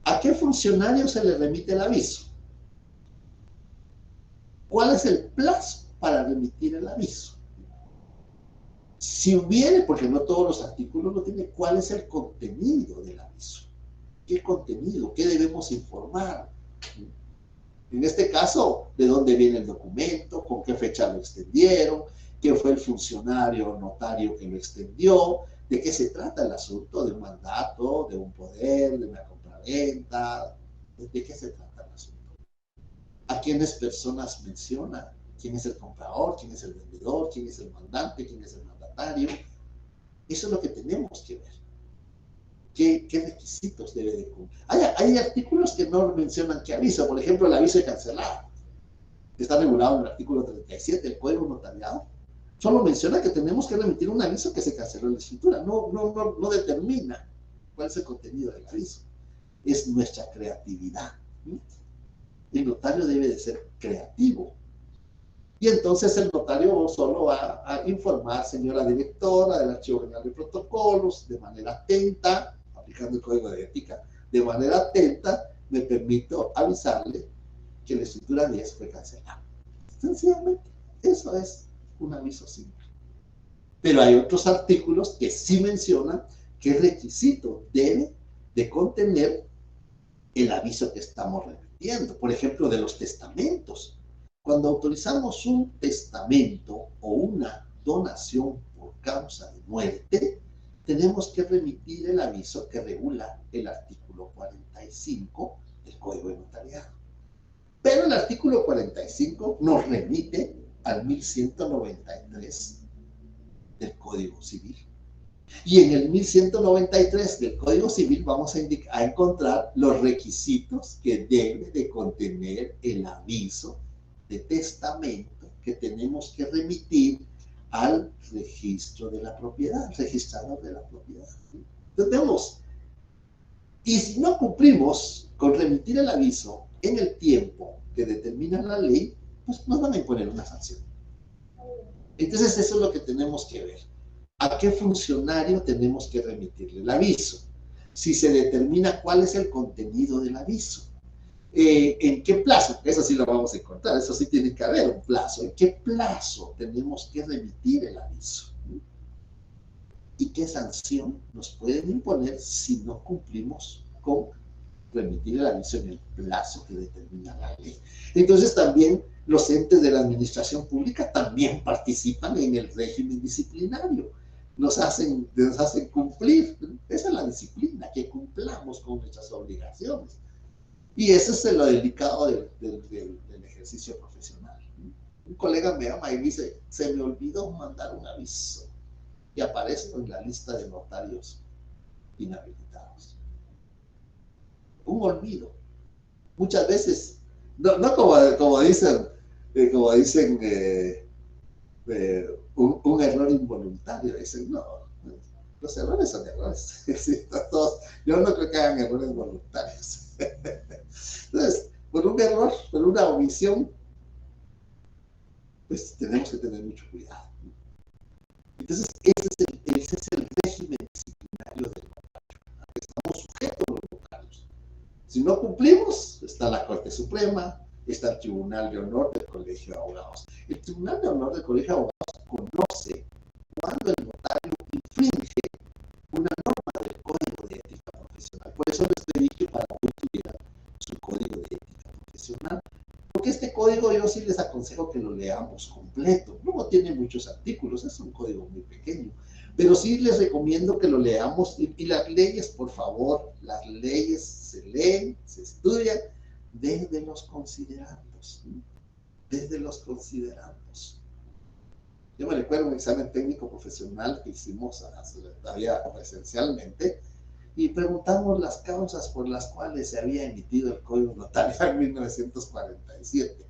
a qué funcionario se le remite el aviso. ¿Cuál es el plazo para remitir el aviso? Si hubiere, porque no todos los artículos lo tienen, ¿cuál es el contenido del aviso? ¿Qué contenido? ¿Qué debemos informar? En este caso, ¿de dónde viene el documento? ¿Con qué fecha lo extendieron? ¿Qué fue el funcionario o notario que lo extendió? ¿De qué se trata el asunto? ¿De un mandato? ¿De un poder? ¿De una compraventa? ¿De qué se trata el asunto? ¿A quiénes personas menciona? ¿Quién es el comprador? ¿Quién es el vendedor? ¿Quién es el mandante? ¿Quién es el mandatario? Eso es lo que tenemos que ver. ¿Qué requisitos debe de cumplir? Hay artículos que no mencionan qué aviso. Por ejemplo, el aviso de cancelado, que está regulado en el artículo 37 del Código Notariado. Solo menciona que tenemos que remitir un aviso que se canceló en la escritura. No determina cuál es el contenido del aviso. Es nuestra creatividad. El notario debe de ser creativo. Y entonces el notario solo va a informar, señora directora del Archivo General de Protocolos, de manera atenta, aplicando el Código de Ética, de manera atenta, me permito avisarle que la escritura 10 fue cancelada. Sencillamente, eso es un aviso simple. Pero hay otros artículos que sí mencionan qué requisito debe de contener el aviso que estamos remitiendo. Por ejemplo, de los testamentos. Cuando autorizamos un testamento o una donación por causa de muerte, tenemos que remitir el aviso que regula el artículo 45 del Código de Notariado. Pero el artículo 45 nos remite al 1193 del Código Civil. Y en el 1193 del Código Civil vamos a encontrar los requisitos que debe de contener el aviso de testamento que tenemos que remitir al registro de la propiedad, registrador de la propiedad. Entonces, y si no cumplimos con remitir el aviso en el tiempo que determina la ley, pues nos van a imponer una sanción. Entonces, eso es lo que tenemos que ver. ¿A qué funcionario tenemos que remitirle el aviso? Si se determina cuál es el contenido del aviso. ¿En qué plazo? Eso sí lo vamos a encontrar, eso sí tiene que haber un plazo. ¿En qué plazo tenemos que remitir el aviso? ¿Y qué sanción nos pueden imponer si no cumplimos con remitir el aviso en el plazo que determina la ley? Entonces también los entes de la administración pública también participan en el régimen disciplinario. Nos hacen cumplir. Esa es la disciplina, que cumplamos con nuestras obligaciones. Y eso es lo delicado del ejercicio profesional. Un colega me llama y dice, se me olvidó mandar un aviso. Y aparezco en la lista de notarios inhabilitados. Un olvido. Muchas veces, no como dicen un error involuntario. Dicen, no, los errores son errores. Yo no creo que hagan errores voluntarios. Entonces, por un error, por una omisión, pues tenemos que tener mucho cuidado. Entonces, ese es el régimen disciplinario del notario. Estamos sujetos a los notarios. Si no cumplimos, está la Corte Suprema, está el Tribunal de Honor del Colegio de Abogados. El Tribunal de Honor del Colegio de Abogados conoce cuando el notario infringe una norma del Código de Ética Profesional. Por eso les pedí que para hoy tuvieran su Código de Ética Profesional. Porque este código yo sí les aconsejo que lo leamos completo. No tiene muchos artículos, es un código muy pequeño. Pero sí les recomiendo que lo leamos. Y las leyes, por favor, las leyes se leen, se estudian desde los considerandos. Desde los considerandos. Yo me recuerdo un examen técnico profesional que hicimos todavía presencialmente y preguntamos las causas por las cuales se había emitido el Código Notarial en 1947.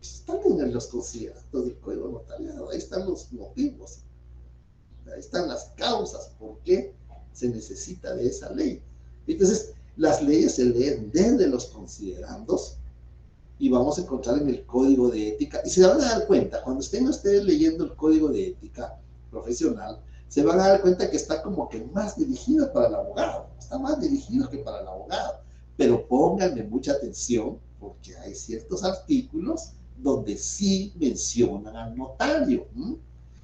Están en los considerandos del Código Notarial, ahí están los motivos, ahí están las causas por qué se necesita de esa ley. Entonces, las leyes se leen desde los considerandos y vamos a encontrar en el Código de Ética, y se van a dar cuenta, cuando estén ustedes leyendo el Código de Ética Profesional, se van a dar cuenta que está como que más dirigido para el abogado, está más dirigido que para el abogado, pero pónganle mucha atención porque hay ciertos artículos donde sí mencionan al notario,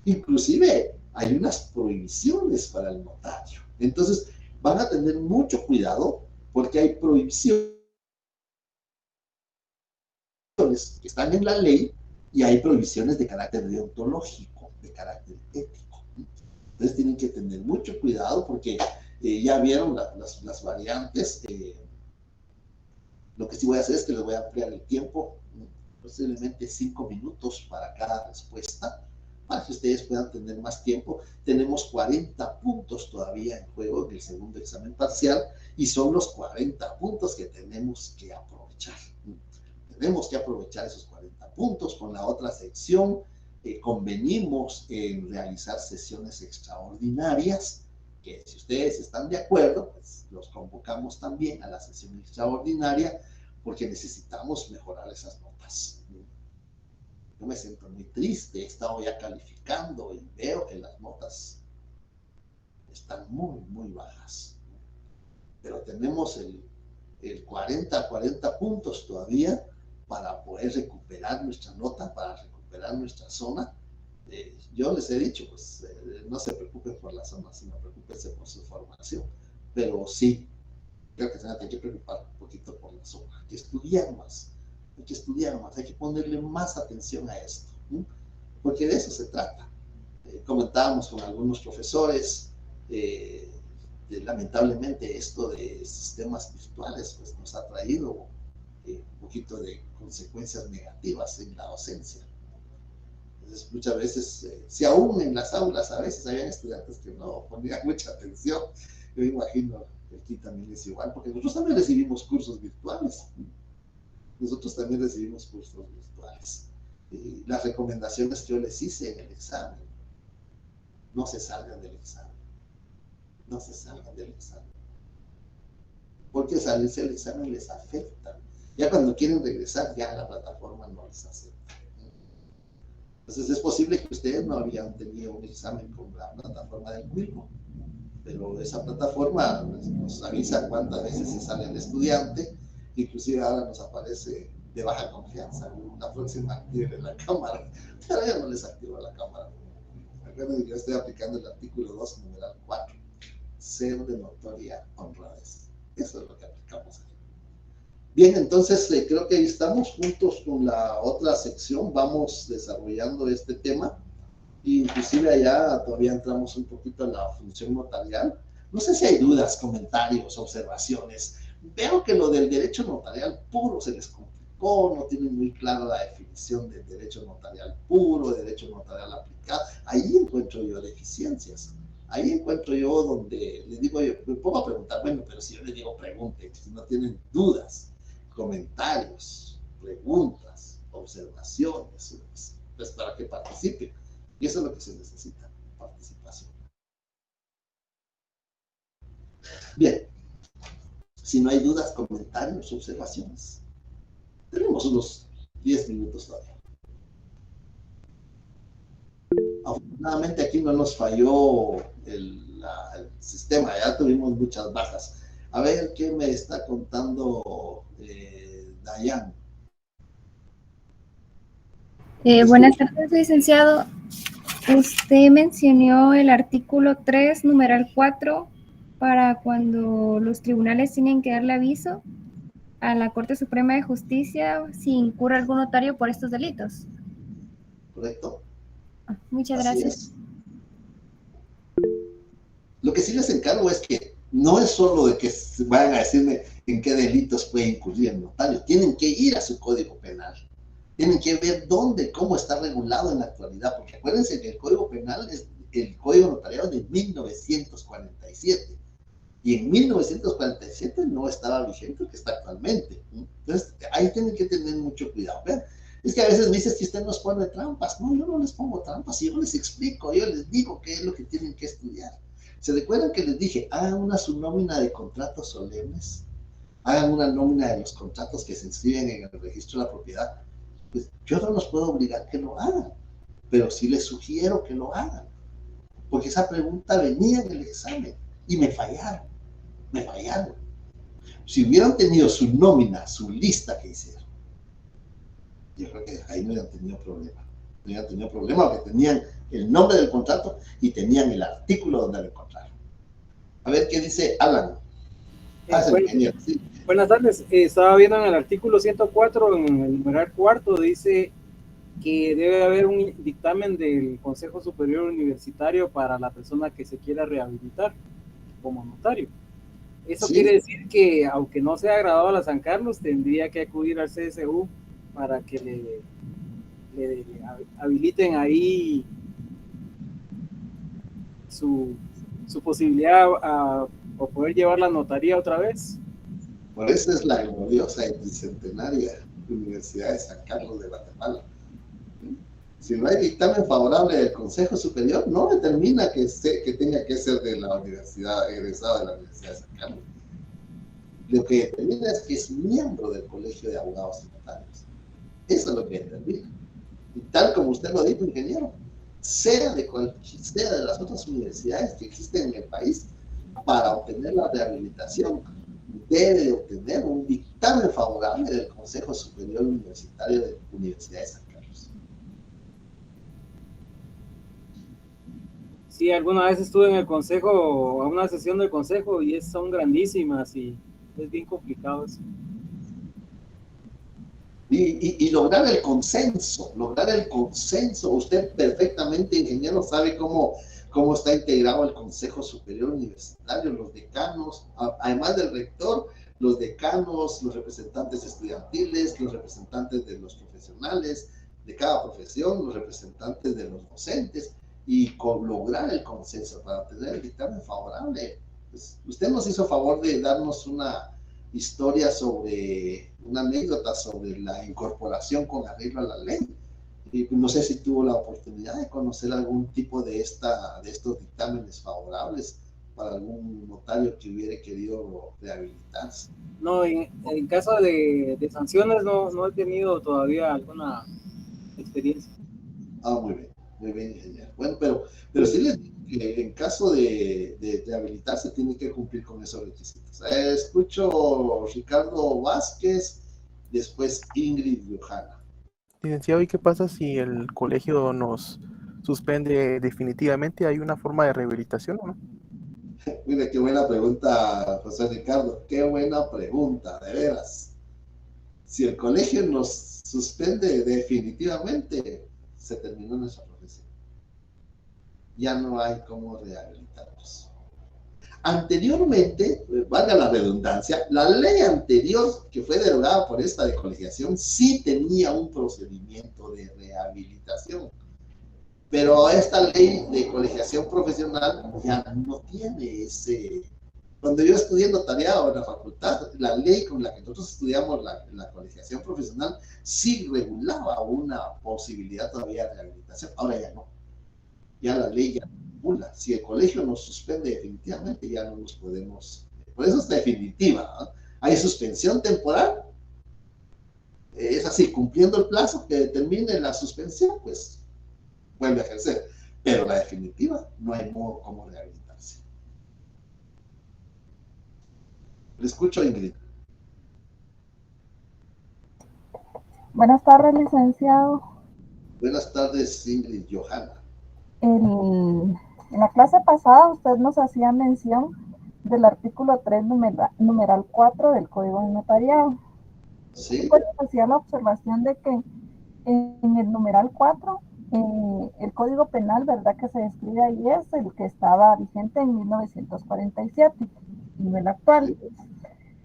inclusive hay unas prohibiciones para el notario, entonces van a tener mucho cuidado porque hay prohibiciones que están en la ley y hay prohibiciones de carácter deontológico, de carácter ético. Entonces tienen que tener mucho cuidado porque ya vieron las variantes. Lo que sí voy a hacer es que les voy a ampliar el tiempo, posiblemente 5 minutos para cada respuesta, para que ustedes puedan tener más tiempo. Tenemos 40 puntos todavía en juego en el segundo examen parcial y son los 40 puntos que tenemos que aprovechar. Tenemos que aprovechar esos 40 puntos. Con la otra sección convenimos en realizar sesiones extraordinarias, que si ustedes están de acuerdo, pues los convocamos también a la sesión extraordinaria, porque necesitamos mejorar esas notas. Yo me siento muy triste, he estado ya calificando y veo que las notas están muy, muy bajas. Pero tenemos el 40 puntos todavía para poder recuperar nuestra nota, para recuperar nuestra zona. Yo les he dicho, pues no se preocupen por la zona, sino preocupense por su formación. Pero sí, creo que se van a tener que preocupar un poquito por la zona. Hay que estudiar más, hay que ponerle más atención a esto, porque de eso se trata. Comentábamos con algunos profesores, lamentablemente esto de sistemas virtuales pues, nos ha traído un poquito de consecuencias negativas en la docencia. Entonces, muchas veces, si aún en las aulas a veces habían estudiantes que no ponían mucha atención, yo imagino que aquí también es igual, porque nosotros también recibimos cursos virtuales. Nosotros también recibimos cursos virtuales. Y las recomendaciones que yo les hice en el examen, no se salgan del examen. No se salgan del examen. Porque salirse del examen les afecta. Ya cuando quieren regresar, ya la plataforma no les acepta. Entonces es posible que ustedes no habían tenido un examen con la plataforma del Wilco, pero esa plataforma nos avisa cuántas veces se sale el estudiante, inclusive ahora nos aparece de baja confianza. La próxima activen la cámara, pero ya no les activo la cámara. Recuerden que yo estoy aplicando el artículo 2, numeral 4, ser de notoria honradez. Eso es lo que aplicamos aquí. Bien, entonces creo que ahí estamos juntos con la otra sección, vamos desarrollando este tema, inclusive allá todavía entramos un poquito en la función notarial. No sé si hay dudas, comentarios, observaciones. Veo que lo del derecho notarial puro se les complicó, no tienen muy clara la definición del derecho notarial puro, derecho notarial aplicado. Ahí encuentro yo deficiencias. Ahí encuentro yo donde les digo, yo me pongo a preguntar, bueno, pero si yo les digo pregunten, si no tienen dudas, comentarios, preguntas, observaciones, pues para que participen. Y eso es lo que se necesita, participación. Bien, si no hay dudas, comentarios, observaciones, tenemos unos 10 minutos todavía. Afortunadamente aquí no nos falló el sistema, ya tuvimos muchas bajas. A ver qué me está contando Dayan. Buenas tardes, licenciado. Usted mencionó el artículo 3, numeral 4, para cuando los tribunales tienen que darle aviso a la Corte Suprema de Justicia si incurre algún notario por estos delitos. ¿Correcto? Muchas Así gracias. es. Lo que sí les encargo es que no es solo de que vayan a decirme en qué delitos puede incurrir el notario, tienen que ir a su código penal, tienen que ver dónde, cómo está regulado en la actualidad, porque acuérdense que el código penal es el código notariado de 1947, y en 1947 no estaba vigente el que está actualmente. Entonces, ahí tienen que tener mucho cuidado. Vean, es que a veces me dices que usted nos pone trampas. No, yo no les pongo trampas, yo les explico, yo les digo qué es lo que tienen que estudiar. ¿Se recuerdan que les dije, hagan una subnómina de contratos solemnes? Hagan una nómina de los contratos que se inscriben en el registro de la propiedad. Pues yo no los puedo obligar que lo hagan, pero sí les sugiero que lo hagan, porque esa pregunta venía en el examen y me fallaron. Si hubieran tenido su nómina, su lista que hicieron, yo creo que ahí no hubieran tenido problema. No hubieran tenido problema porque tenían el nombre del contrato y tenían el artículo donde lo encontraron. A ver qué dice Alan. Sí. Buenas tardes. Estaba viendo en el artículo 104, en el numeral 4, dice que debe haber un dictamen del Consejo Superior Universitario para la persona que se quiera rehabilitar como notario. Eso sí quiere decir que, aunque no sea graduado a la San Carlos, tendría que acudir al CSU para que le habiliten ahí su posibilidad a poder llevar la notaría otra vez. Por eso es la gloriosa y bicentenaria Universidad de San Carlos de Guatemala. Si no hay dictamen favorable del Consejo Superior, no determina que tenga que ser de la universidad, egresado de la Universidad de San Carlos. Lo que determina es que es miembro del Colegio de Abogados y Notarios. Eso es lo que determina. Y tal como usted lo dijo, ingeniero, sea de las otras universidades que existen en el país, para obtener la rehabilitación, debe de obtener un dictamen favorable del Consejo Superior Universitario de la Universidad de San Carlos. Sí, alguna vez estuve en el consejo, a una sesión del consejo, y son grandísimas y es bien complicado eso. Y lograr el consenso, usted perfectamente, ingeniero, sabe cómo está integrado el Consejo Superior Universitario, los decanos, además del rector, los decanos, los representantes estudiantiles, los representantes de los profesionales, de cada profesión, los representantes de los docentes, y lograr el consenso para tener el dictamen favorable. Pues, usted nos hizo favor de darnos una historia sobre, una anécdota sobre la incorporación con arreglo a la ley. Y no sé si tuvo la oportunidad de conocer algún tipo de estos dictámenes favorables para algún notario que hubiera querido rehabilitarse. No, en caso de sanciones no he tenido todavía alguna experiencia. Muy bien, ingeniero. Bueno, pero sí les digo que en caso de rehabilitarse tiene que cumplir con esos requisitos. Escucho Ricardo Vázquez, después Ingrid Johanna. Licenciado, ¿y qué pasa si el colegio nos suspende definitivamente? ¿Hay una forma de rehabilitación o no? Mira, qué buena pregunta, José Ricardo. Qué buena pregunta, de veras. Si el colegio nos suspende definitivamente, se terminó nuestra profesión. Ya no hay cómo rehabilitarnos. Anteriormente, valga la redundancia, la ley anterior que fue derogada por esta de colegiación sí tenía un procedimiento de rehabilitación, pero esta ley de colegiación profesional ya no tiene ese. Cuando yo estudié notariado en la facultad, la ley con la que nosotros estudiamos la colegiación profesional sí regulaba una posibilidad todavía de rehabilitación. Ahora ya no. Ya la ley ya regula. Si el colegio nos suspende definitivamente, ya no nos podemos. Por eso es definitiva, ¿no? Hay suspensión temporal. Es así, cumpliendo el plazo que determine la suspensión, pues vuelve a ejercer. Pero la definitiva, no hay modo como rehabilitarse. Le escucho, Ingrid. Buenas tardes, licenciado. Buenas tardes, Ingrid Johanna. En la clase pasada usted nos hacía mención del artículo 3, numeral 4 del Código de Notariado. Sí. Pues hacía la observación de que en el numeral 4, el Código Penal, ¿verdad?, que se describe ahí es el que estaba vigente en 1947, no el actual.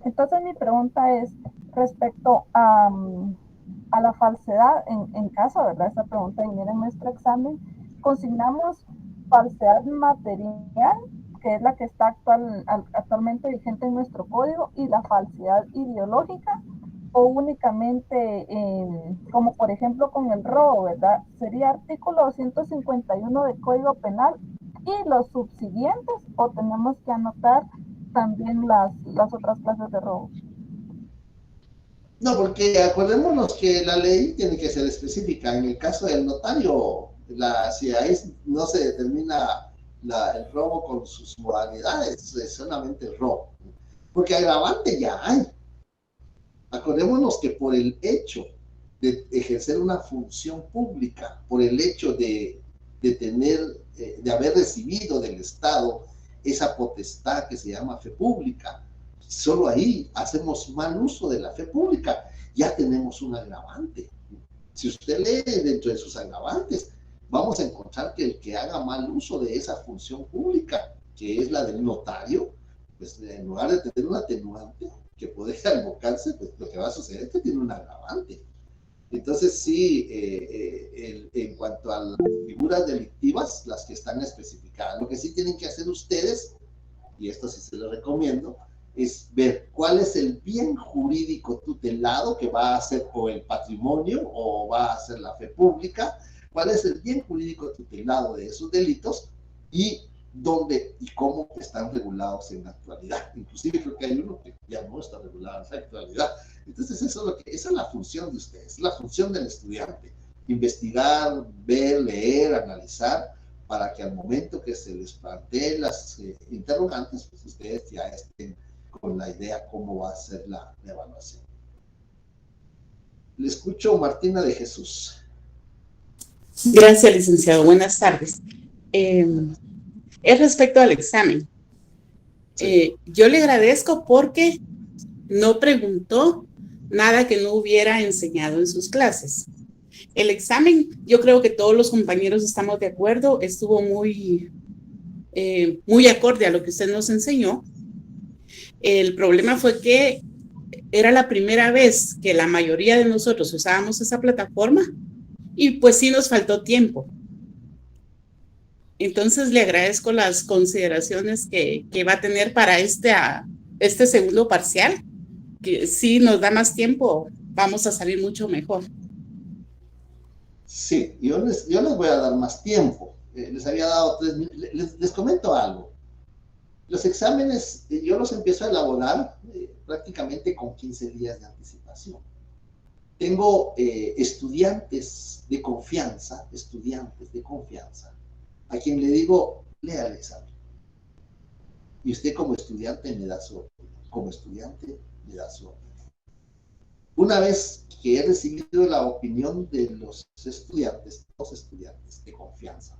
Entonces mi pregunta es respecto a la falsedad, en caso, ¿verdad?, esta pregunta viniera en nuestro examen, consignamos falsedad material, que es la que está actualmente vigente en nuestro código, y la falsedad ideológica, o únicamente, como por ejemplo con el robo, ¿verdad? Sería artículo 251 del Código Penal y los subsiguientes, o tenemos que anotar también las otras clases de robo. No, porque acordémonos que la ley tiene que ser específica. En el caso del notario, si ahí no se determina el robo con sus modalidades, es solamente el robo. Porque agravante ya hay. Acordémonos que por el hecho de ejercer una función pública, por el hecho de haber recibido del Estado esa potestad que se llama fe pública, solo ahí hacemos mal uso de la fe pública, ya tenemos un agravante. Si usted lee dentro de sus agravantes, vamos a encontrar que el que haga mal uso de esa función pública, que es la del notario, pues en lugar de tener un atenuante que podría invocarse, pues lo que va a suceder es que tiene un agravante. Entonces sí, en cuanto a las figuras delictivas, las que están especificadas, lo que sí tienen que hacer ustedes, y esto sí se lo recomiendo, es ver cuál es el bien jurídico tutelado que va a ser o el patrimonio o va a ser la fe pública, cuál es el bien jurídico tutelado de esos delitos y dónde y cómo están regulados en la actualidad. Inclusive creo que hay uno que ya no está regulado en la actualidad. Entonces esa es la función de ustedes, la función del estudiante, investigar, ver, leer, analizar, para que al momento que se les planteen las interrogantes, pues ustedes ya estén con la idea cómo va a ser la evaluación. Le escucho, Martina de Jesús. Gracias, licenciado. Buenas tardes. Es respecto al examen. Sí. Yo le agradezco porque no preguntó nada que no hubiera enseñado en sus clases. El examen, yo creo que todos los compañeros estamos de acuerdo, estuvo muy acorde a lo que usted nos enseñó. El problema fue que era la primera vez que la mayoría de nosotros usábamos esa plataforma y pues sí nos faltó tiempo. Entonces le agradezco las consideraciones que va a tener para este segundo parcial, que si nos da más tiempo, vamos a salir mucho mejor. Sí, yo les voy a dar más tiempo. Les había dado 3 minutos. Les comento algo. Los exámenes, yo los empiezo a elaborar prácticamente con 15 días de anticipación. Tengo estudiantes de confianza, a quien le digo, lea el examen. Y usted como estudiante me da su opinión. Una vez que he recibido la opinión de los estudiantes, dos estudiantes de confianza,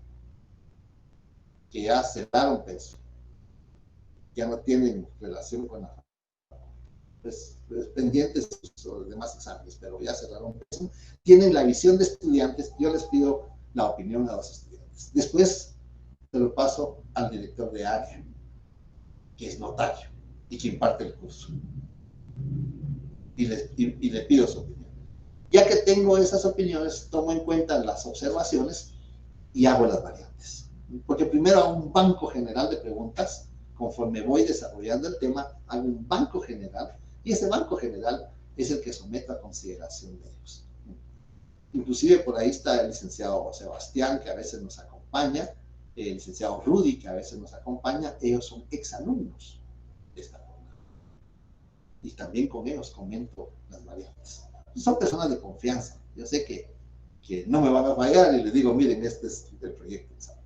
que ya cerraron peso, ya no tienen relación con la pendientes de los demás exámenes, pero ya cerraron peso, tienen la visión de estudiantes, yo les pido la opinión a los estudiantes. Después se lo paso al director de área, que es notario y que imparte el curso. Y le pido su opinión. Ya que tengo esas opiniones, tomo en cuenta las observaciones y hago las variantes. Porque primero hago un banco general de preguntas, conforme voy desarrollando el tema, hago un banco general, y ese banco general es el que someto a consideración de ellos. Inclusive por ahí está el licenciado Sebastián, que a veces nos acompaña, el licenciado Rudy, que a veces nos acompaña, ellos son exalumnos de esta forma. Y también con ellos comento las variantes. Son personas de confianza. Yo sé que no me van a fallar y les digo, miren, este es el proyecto de examen.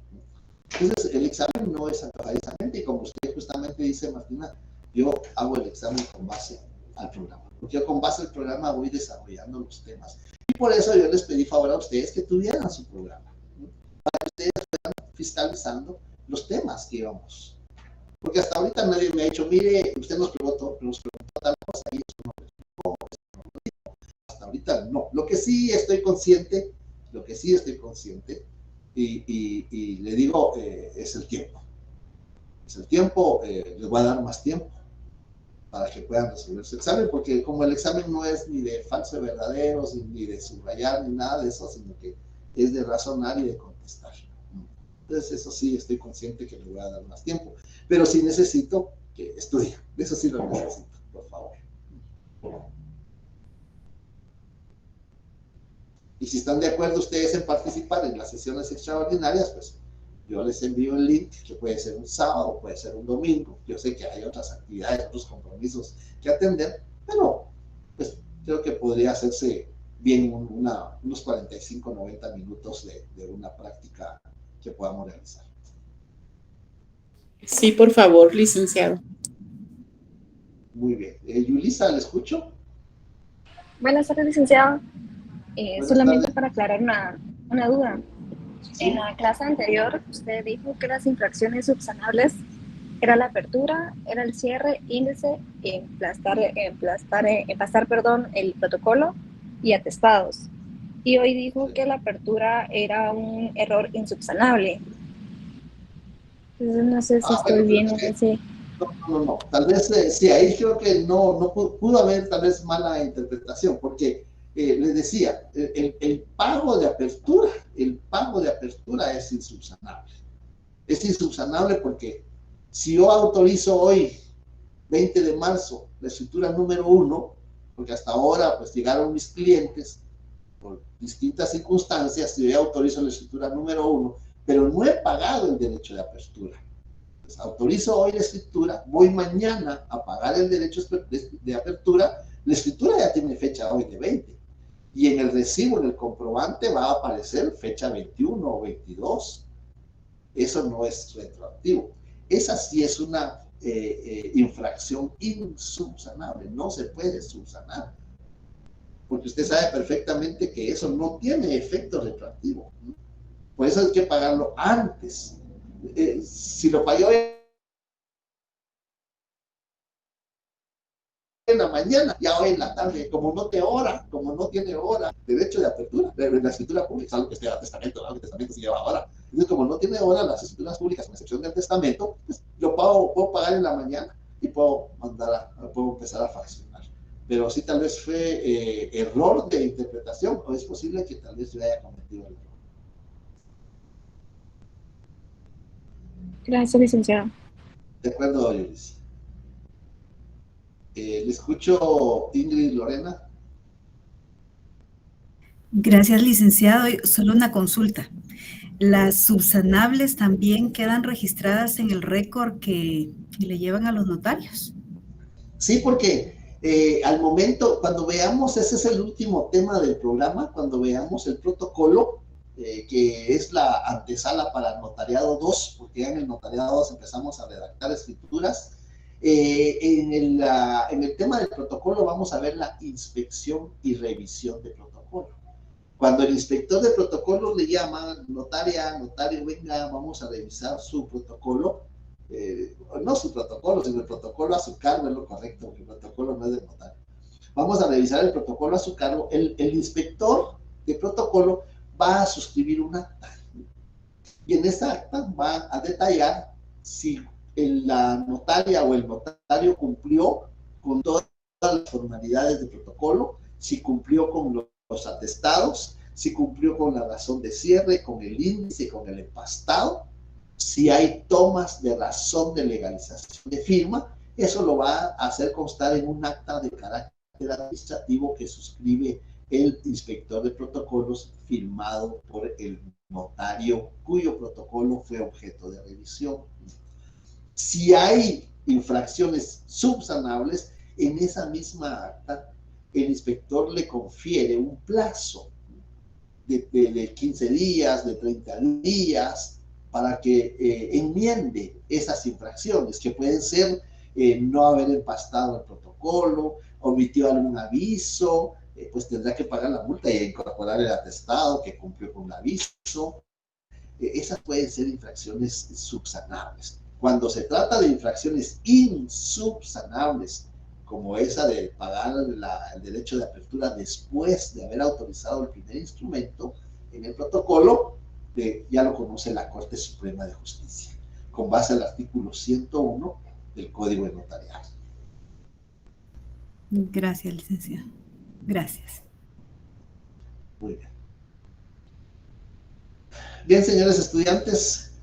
Entonces, el examen no es antojadizamente, y como usted justamente dice, Martina, yo hago el examen con base al programa. Porque yo con base al programa voy desarrollando los temas. Y por eso yo les pedí favor a ustedes que tuvieran su programa, ¿no? Para que ustedes fueran fiscalizando los temas que íbamos. Porque hasta ahorita nadie me ha dicho, mire, usted nos preguntó tal cosa y eso no lo explicó, hasta ahorita no. Lo que sí estoy consciente, y le digo, es el tiempo. Les voy a dar más tiempo para que puedan resolver su examen, porque como el examen no es ni de falso y verdaderos, ni de subrayar, ni nada de eso, sino que es de razonar y de contestar. Entonces, eso sí, estoy consciente que le voy a dar más tiempo. Pero sí necesito que estudien. Eso sí lo necesito, por favor. Y si están de acuerdo ustedes en participar en las sesiones extraordinarias, pues yo les envío el link, que puede ser un sábado, puede ser un domingo. Yo sé que hay otras actividades, otros compromisos que atender, pero pues creo que podría hacerse bien unos 45, 90 minutos de una práctica que podamos realizar. Sí, por favor, licenciado. Muy bien. Yulisa, ¿le escucho? Buenas tardes, licenciado. Solamente tardes. para aclarar una duda. ¿Sí? En la clase anterior, usted dijo que las infracciones subsanables era la apertura, era el cierre, índice, empastar el protocolo y atestados. Y hoy dijo Sí. que la apertura era un error insubsanable. Entonces no sé si estoy bien en ese... No. Tal vez sí, ahí creo que no pudo haber tal vez mala interpretación, porque les decía, el pago de apertura es insubsanable. Es insubsanable porque si yo autorizo hoy, 20 de marzo, la escritura número 1, porque hasta ahora pues llegaron mis clientes por distintas circunstancias, yo ya autorizo la escritura número 1, pero no he pagado el derecho de apertura. Pues autorizo hoy la escritura, voy mañana a pagar el derecho de apertura, la escritura ya tiene fecha hoy de 20, y en el recibo, en el comprobante, va a aparecer fecha 21 o 22. Eso no es retroactivo. Esa sí es una infracción insubsanable, no se puede subsanar, porque usted sabe perfectamente que eso no tiene efecto retroactivo. Por eso hay que pagarlo antes. Si lo pagó en la mañana, ya hoy en la tarde, como no tiene hora, derecho de apertura, de la escritura pública, es algo que esté a testamento, ¿no? El testamento se lleva ahora. Entonces, como no tiene hora las escrituras públicas, con excepción del testamento, pues lo puedo pagar en la mañana y puedo empezar a fraccionar. Pero sí, tal vez fue error de interpretación, o es posible que tal vez yo haya cometido el error. Gracias, licenciado. De acuerdo, Yulis. Le escucho, Ingrid Lorena. Gracias, licenciado. Solo una consulta. ¿Las subsanables también quedan registradas en el récord que le llevan a los notarios? Sí, porque al momento, cuando veamos, ese es el último tema del programa, cuando veamos el protocolo, que es la antesala para el notariado 2, porque ya en el notariado 2 empezamos a redactar escrituras. En el tema del protocolo vamos a ver la inspección y revisión de protocolo. Cuando el inspector de protocolo le llama, notario, venga, vamos a revisar su protocolo, no su protocolo, sino el protocolo a su cargo, es lo correcto, porque el protocolo no es del notario. Vamos a revisar el protocolo a su cargo. El inspector de protocolo va a suscribir un acta. Y en esa acta va a detallar si la notaria o el notario cumplió con todas las formalidades de protocolo, si cumplió con los atestados, si cumplió con la razón de cierre, con el índice, con el empastado, si hay tomas de razón de legalización de firma. Eso lo va a hacer constar en un acta de carácter administrativo que suscribe el inspector de protocolos, firmado por el notario cuyo protocolo fue objeto de revisión. Si hay infracciones subsanables, en esa misma acta el inspector le confiere un plazo de 15 días, de 30 días, para que enmiende esas infracciones, que pueden ser no haber empastado el protocolo, omitió algún aviso, pues tendrá que pagar la multa y incorporar el atestado que cumplió con un aviso. Esas pueden ser infracciones subsanables. Cuando se trata de infracciones insubsanables, como esa de pagar el derecho de apertura después de haber autorizado el primer instrumento, en el protocolo ya lo conoce la Corte Suprema de Justicia, con base al artículo 101 del Código de Notariado. Gracias, licenciado. Gracias. Muy bien. Bien, señores estudiantes,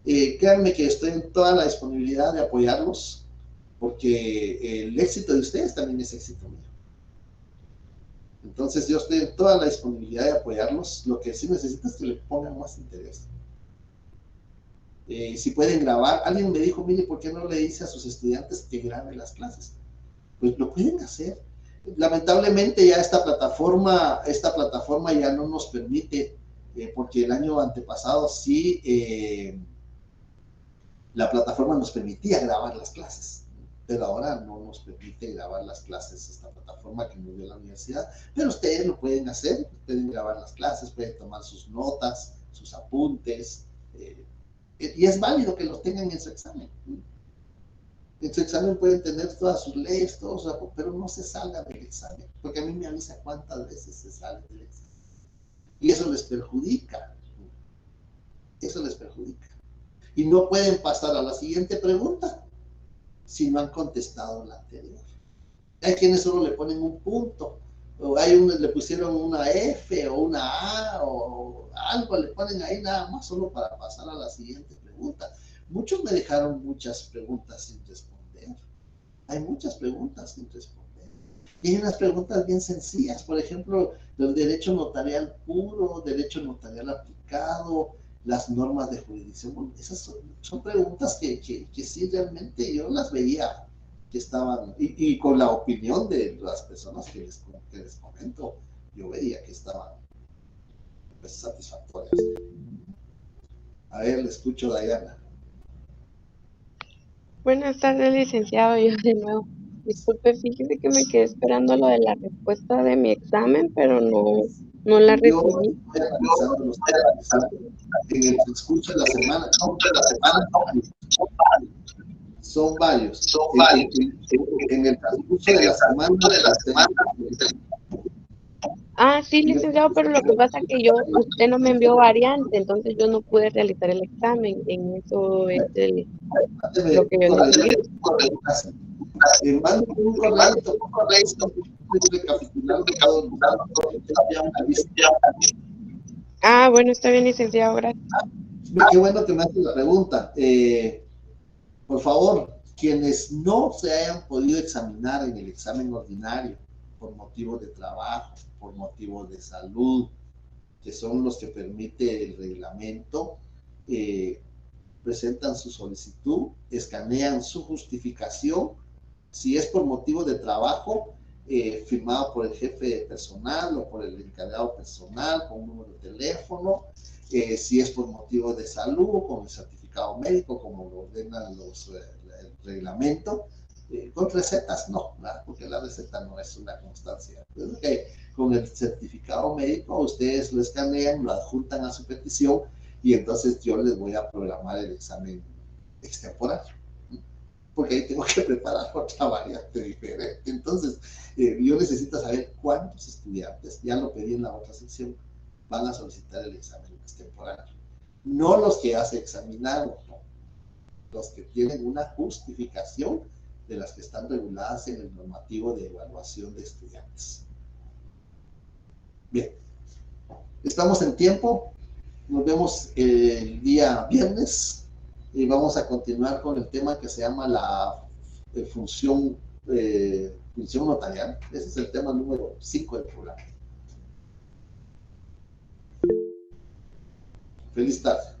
créanme que estoy en toda la disponibilidad de apoyarlos, porque el éxito de ustedes también es éxito mío. Entonces yo estoy en toda la disponibilidad de apoyarlos. Lo que sí necesito es que le pongan más interés. Si pueden grabar, alguien me dijo, mire, ¿por qué no le dice a sus estudiantes que graben las clases? Pues lo pueden hacer. Lamentablemente ya esta plataforma ya no nos permite, porque el año antepasado sí, la plataforma nos permitía grabar las clases, pero ahora no nos permite grabar las clases esta plataforma que nos dio la universidad. Pero ustedes lo pueden hacer, pueden grabar las clases, pueden tomar sus notas, sus apuntes, y es válido que los tengan en su examen. En su examen pueden tener todas sus leyes, pero no se salgan del examen, porque a mí me avisa cuántas veces se salen del examen. Y eso les perjudica. Eso les perjudica. Y no pueden pasar a la siguiente pregunta si no han contestado la anterior. Hay quienes solo le ponen un punto, o le pusieron una F o una A o algo, le ponen ahí nada más solo para pasar a la siguiente pregunta. Muchos me dejaron muchas preguntas sin responder. Hay muchas preguntas sin responder. Y hay unas preguntas bien sencillas, por ejemplo, el derecho notarial puro, derecho notarial aplicado, las normas de jurisdicción. Bueno, esas son preguntas que sí realmente yo las veía que estaban, y con la opinión de las personas que les comento, yo veía que estaban pues, satisfactorias. A ver, le escucho, Dayana. Buenas tardes, licenciado. Yo de nuevo. Disculpe, fíjese que me quedé esperando lo de la respuesta de mi examen, pero no la recibí. Yo voy analizando los temas en el transcurso de la semana. Son varios. En el transcurso de la semana. Ah, sí, licenciado, pero lo que pasa es que usted no me envió variante, entonces yo no pude realizar el examen. En eso es lo que yo no Mando un correo recapitulando todo. Ah, bueno, está bien, licenciado, gracias. Qué bueno que me hace la pregunta. Por favor, quienes no se hayan podido examinar en el examen ordinario por motivos de trabajo, por motivos de salud, que son los que permite el reglamento, presentan su solicitud, escanean su justificación, si es por motivo de trabajo, firmado por el jefe de personal o por el encargado personal, con un número de teléfono, si es por motivo de salud, con el certificado médico, como lo ordenan el reglamento. Con recetas no, ¿verdad? Porque la receta no es una constancia. Entonces, con el certificado médico ustedes lo escanean, lo adjuntan a su petición y entonces yo les voy a programar el examen extemporáneo, porque ahí tengo que preparar otra variante diferente. Entonces, yo necesito saber cuántos estudiantes, ya lo pedí en la otra sección, van a solicitar el examen extemporáneo. No los que ya se examinaron, no. Los que tienen una justificación de las que están reguladas en el normativo de evaluación de estudiantes. Bien, estamos en tiempo, nos vemos el día viernes y vamos a continuar con el tema que se llama la función notarial. Ese es el tema número 5 del programa. Feliz tarde.